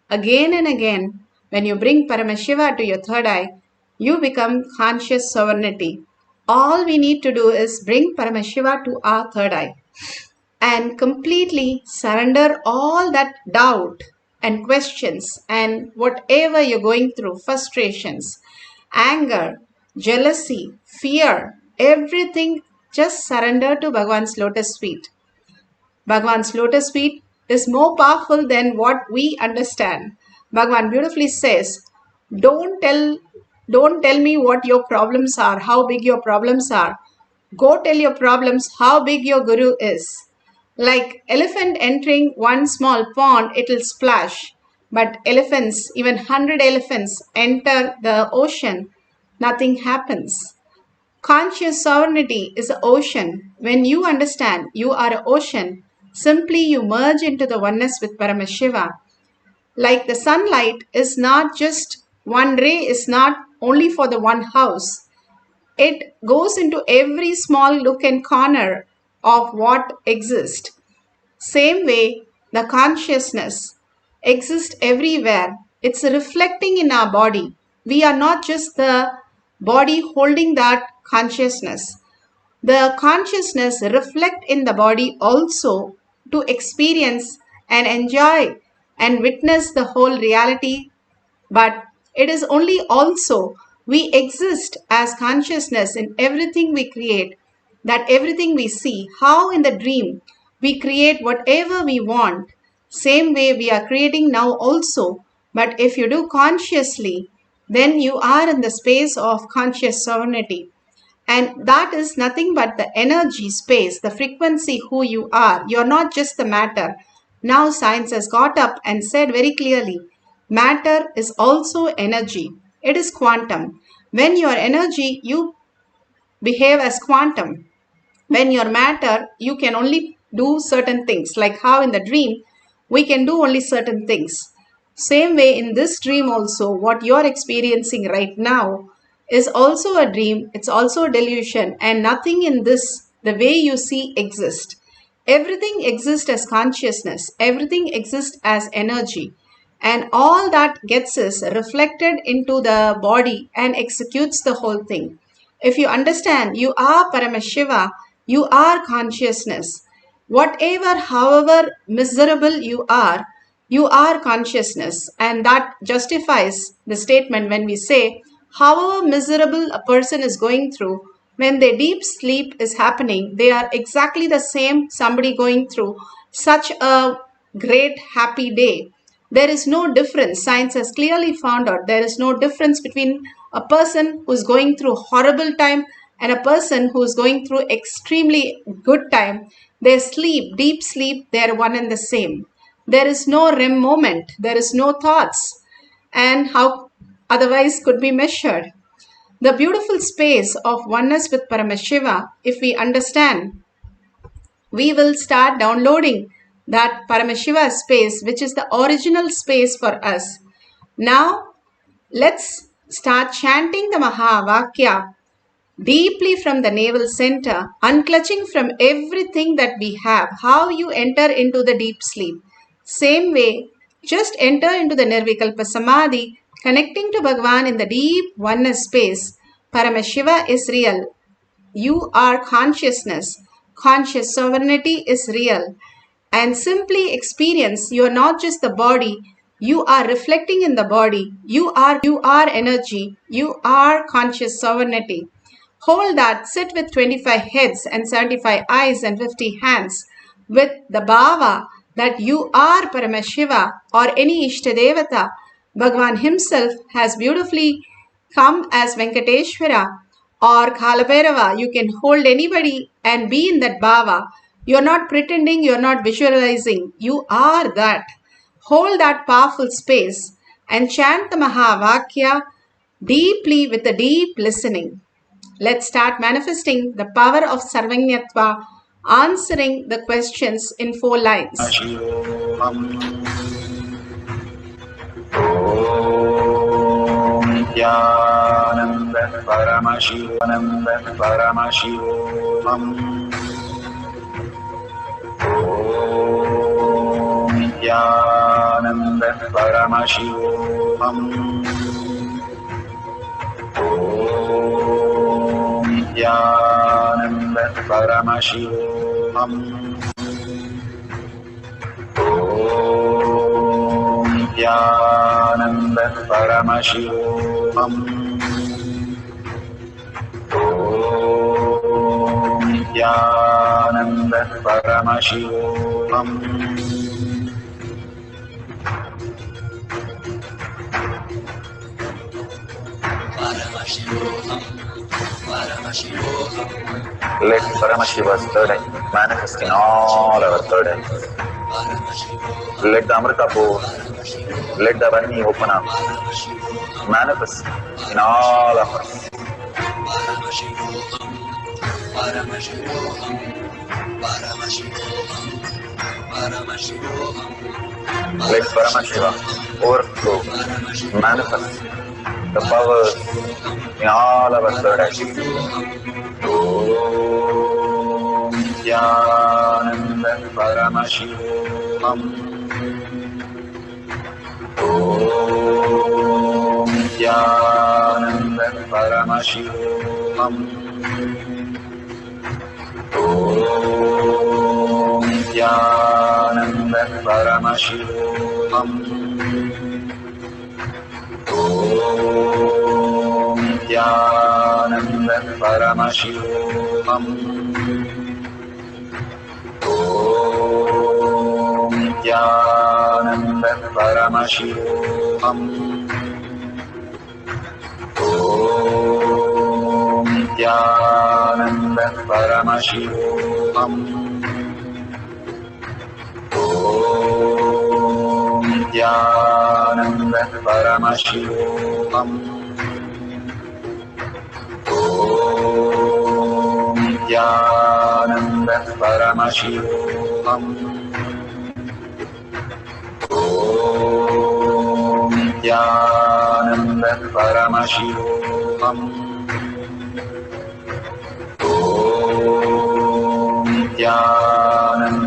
Again and again, when you bring Paramashiva to your third eye, you become conscious sovereignty. All we need to do is bring Paramashiva to our third eye and completely surrender all that doubt and questions and whatever you're going through, frustrations, anger, jealousy, fear, everything, just surrender to Bhagavan's lotus feet. Bhagavan's lotus feet is more powerful than what we understand. Bhagavan beautifully says, don't tell me what your problems are, how big your problems are. Go tell your problems how big your guru is. Like elephant entering one small pond, it will splash. But elephants, even 100 elephants enter the ocean, nothing happens. Conscious sovereignty is an ocean. When you understand you are an ocean, simply you merge into the oneness with Paramashiva. Like the sunlight is not just one ray, is not only for the one house. It goes into every small nook and corner of what exists. Same way, the consciousness exists everywhere. It's reflecting in our body. We are not just the body holding that consciousness. The consciousness reflect in the body also to experience and enjoy and witness the whole reality. But it is only also we exist as consciousness in everything we create, that everything we see, how in the dream we create whatever we want. Same way we are creating now also. But if you do consciously, then you are in the space of conscious sovereignty. And that is nothing but the energy space, the frequency who you are. You're not just the matter. Now science has got up and said very clearly, matter is also energy. It is quantum. When you are energy, you behave as quantum. When you're matter, you can only do certain things. Like how in the dream, we can do only certain things. Same way in this dream also, what you're experiencing right now is also a dream. It's also a delusion, and nothing in this, the way you see, exists. Everything exists as consciousness, everything exists as energy, and all that gets is reflected into the body and executes the whole thing. If you understand you are Paramashiva, you are consciousness. Whatever, however miserable you are consciousness. And that justifies the statement when we say, however miserable a person is going through, when their deep sleep is happening, they are exactly the same somebody going through such a great happy day. There is no difference. Science has clearly found out there is no difference between a person who is going through horrible time and a person who is going through extremely good time. Their sleep, deep sleep, they are one and the same. There is no REM moment. There is no thoughts. And how otherwise could be measured? The beautiful space of oneness with Paramashiva, if we understand, we will start downloading that Paramashiva space, which is the original space for us. Now, let's start chanting the Mahavakya deeply from the navel center, unclutching from everything that we have. How you enter into the deep sleep. Same way, just enter into the Nirvikalpa Samadhi, connecting to Bhagavan in the deep oneness space. Paramashiva is real. You are consciousness. Conscious sovereignty is real. And simply experience you are not just the body, you are reflecting in the body. You are energy. You are conscious sovereignty. Hold that, sit with 25 heads and 75 eyes and 50 hands with the bhava that you are Paramashiva or any Ishtadevata. Bhagavan himself has beautifully come as Venkateshwara or Kalabhairava. You can hold anybody and be in that bhava. You're not pretending, you're not visualizing. You are that. Hold that powerful space and chant the Mahavakya deeply with a deep listening. Let's start manifesting the power of Sarvanyatva, answering the questions in 4 lines. Nithyananda Paramashivoham. Om Nithyananda Paramashivoham. Om Nithyananda Paramashivoham. Om Nithyananda Paramashivoham. Om Nithyananda Paramashivoham. Let Paramashiva's third eye manifest in all our third eyes. Let the Amrita pour, let the Varni open up, manifest in all of us. Let Paramashiva overflow, manifest the powers in all our third eyes. Om Nithyananda Paramashivoham. Om Nithyananda Paramashivoham. Om Nithyananda Paramashivoham. Om Nithyananda Paramashivoham. Om Nithyananda Paramashivoham. Om Nithyananda Paramashivoham. Om Nithyananda Paramashivoham. Om Nithyananda Paramashivoham. Om Nithyananda Paramashivoham. Om Nithyananda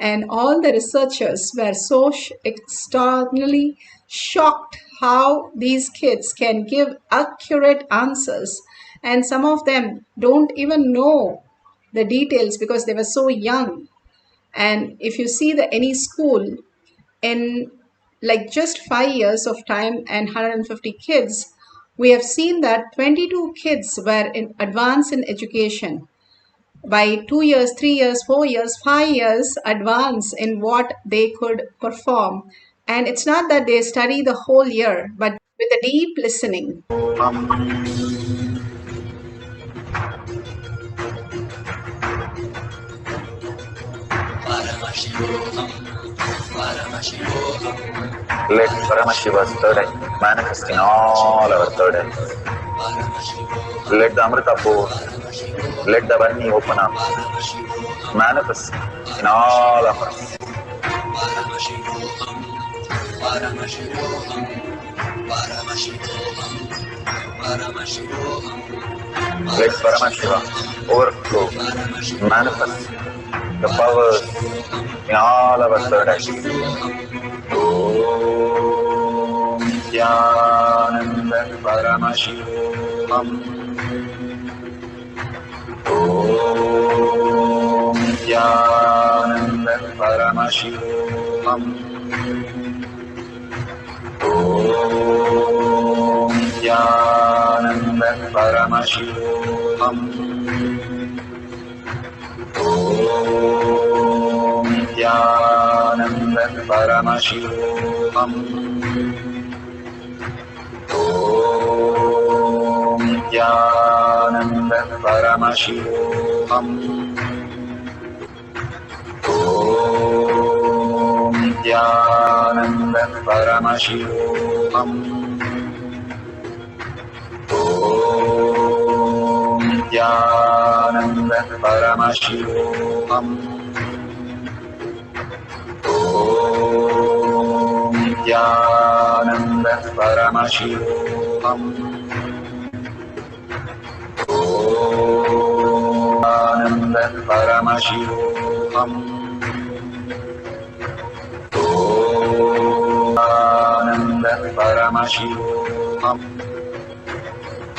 And all the researchers were so externally shocked how these kids can give accurate answers. And some of them don't even know the details because they were so young. And if you see any school in like just 5 years of time and 150 kids, we have seen that 22 kids were in advance in education by 2 years, 3 years, 4 years, 5 years advance in what they could perform. And it's not that they study the whole year, but with a deep listening. Let Paramashiva's third eye manifest in all our third eyes. Let the Amrita pour, let the Varni open up, manifest in all of us. Let Paramashiva overflow, manifest the powers in all our third eyes. Om Nithyananda Paramashivam. Om Nithyananda Paramashivam. Om Nithyananda Paramashivam. Om Nithyananda Paramashivoham. Om Nithyananda Paramashivoham. Om Nithyananda Paramashivoham. Om Nithyananda Paramashivoham. Om Nithyananda Paramashivoham. Om Nithyananda Paramashivoham. Om Nithyananda Paramashivoham.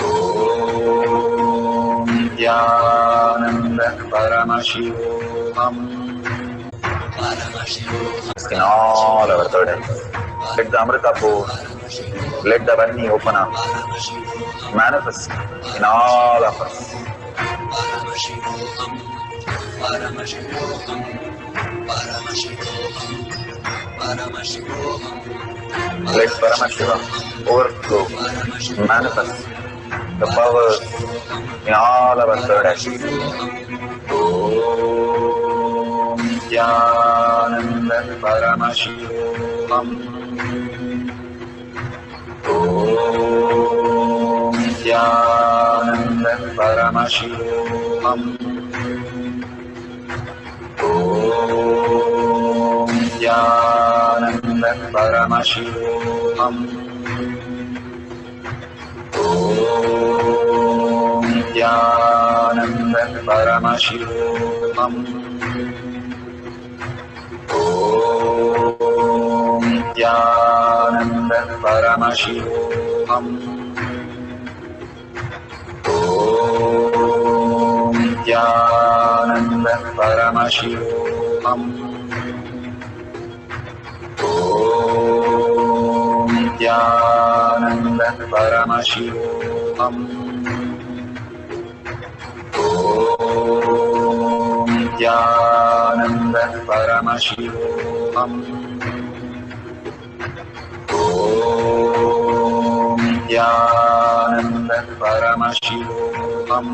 Om Nithyananda Paramashivoham. In all our third eyes, let the Amrita pour, let the Varni open up, manifest in all of us. Let Paramashiva overflow, manifest the powers in all our third eyes. Om Nithyananda Paramashivoham. Om Nithyananda Paramashivoham. Om Nithyananda Paramashivoham. Om Nithyananda Paramashivoham. Om Nithyananda Paramashivoham. Om Nithyananda Paramashivoham. Om Nithyananda Paramashivoham. Om Nithyananda Paramashivoham. Om Nithyananda Paramashivoham.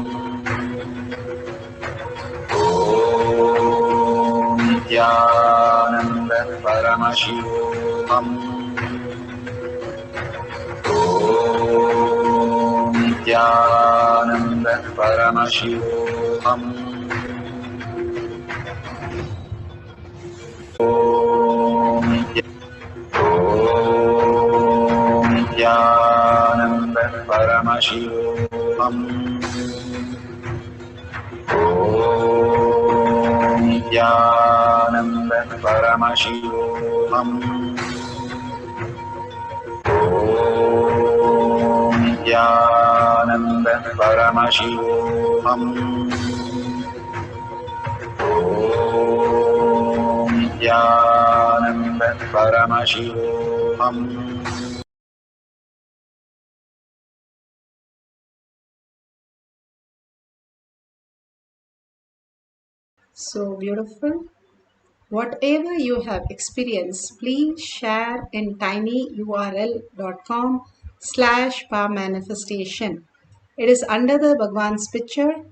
Om Nithyananda Paramashivoham. Om Nithyananda Paramashivoham. Om Nithyananda Paramashivoham. Om Nithyananda Paramashivoham. Nithyananda Paramashivoham. Nithyananda Paramashivoham. So beautiful. Whatever you have experienced, please share in tinyurl.com/power manifestation. It is under the Bhagwan's picture.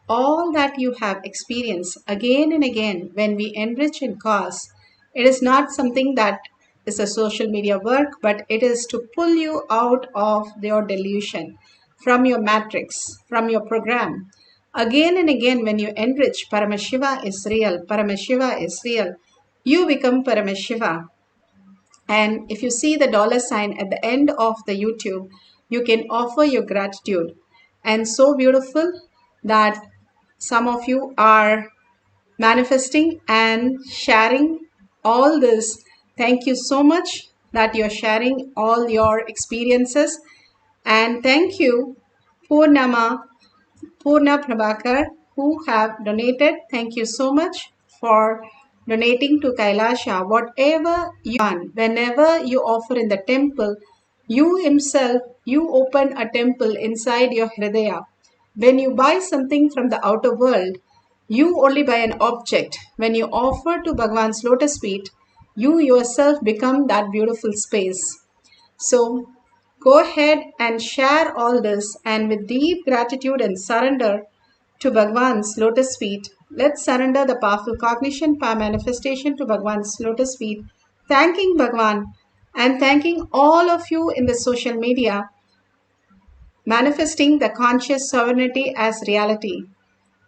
All that you have experienced again and again when we enrich in cause, it is not something that is a social media work, but it is to pull you out of your delusion, from your matrix, from your program. Again and again, when you enrich, Paramashiva is real, Paramashiva is real, you become Paramashiva. And if you see the $sign at the end of the YouTube, you can offer your gratitude. And so beautiful that some of you are manifesting and sharing all this. Thank you so much that you're sharing all your experiences. And thank you, Purnama Purna Prabhakar, who have donated. Thank you so much for donating to KAILASA. Whatever you want, whenever you offer in the temple, you himself, you open a temple inside your Hridaya. When you buy something from the outer world, you only buy an object. When you offer to Bhagwan's lotus feet, you yourself become that beautiful space. So go ahead and share all this, and with deep gratitude and surrender to Bhagwan's lotus feet, let's surrender the powerful cognition, power manifestation to Bhagwan's lotus feet, thanking Bhagwan and thanking all of you in the social media, manifesting the conscious sovereignty as reality.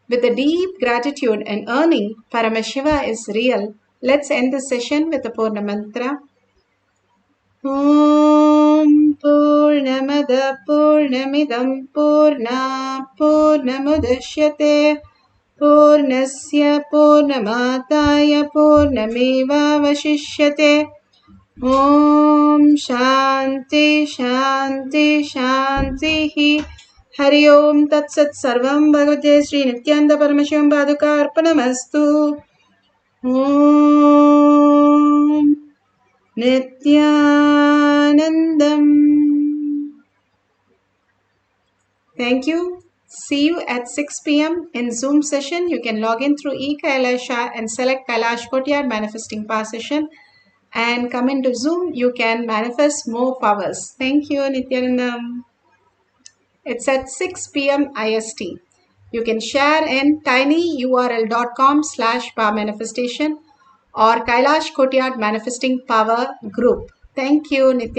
With a deep gratitude and earning Paramashiva is real, let's end this session with the Purna Mantra. Om Purnamada Purnamidam Purna Purnamudashyate Purnasya Purnamataya Purnameva Vashishyate. Om Shanti Shanti Shanti. Hari Om Tat Sat Sarvam Bhagavate Sri Nithyananda Paramashivam Paduka Arpanamastu. Om Nithyanandam. Thank you. See you at 6 p.m. in Zoom session. You can log in through KAILASA and select Kailash Kotyar Manifesting Power session and come into Zoom. You can manifest more powers. Thank you, Nithyanandam. It's at 6 p.m. IST. You can share in tinyurl.com/power manifestation or Kailash Kotyar Manifesting Power group. Thank you, Nithyananda.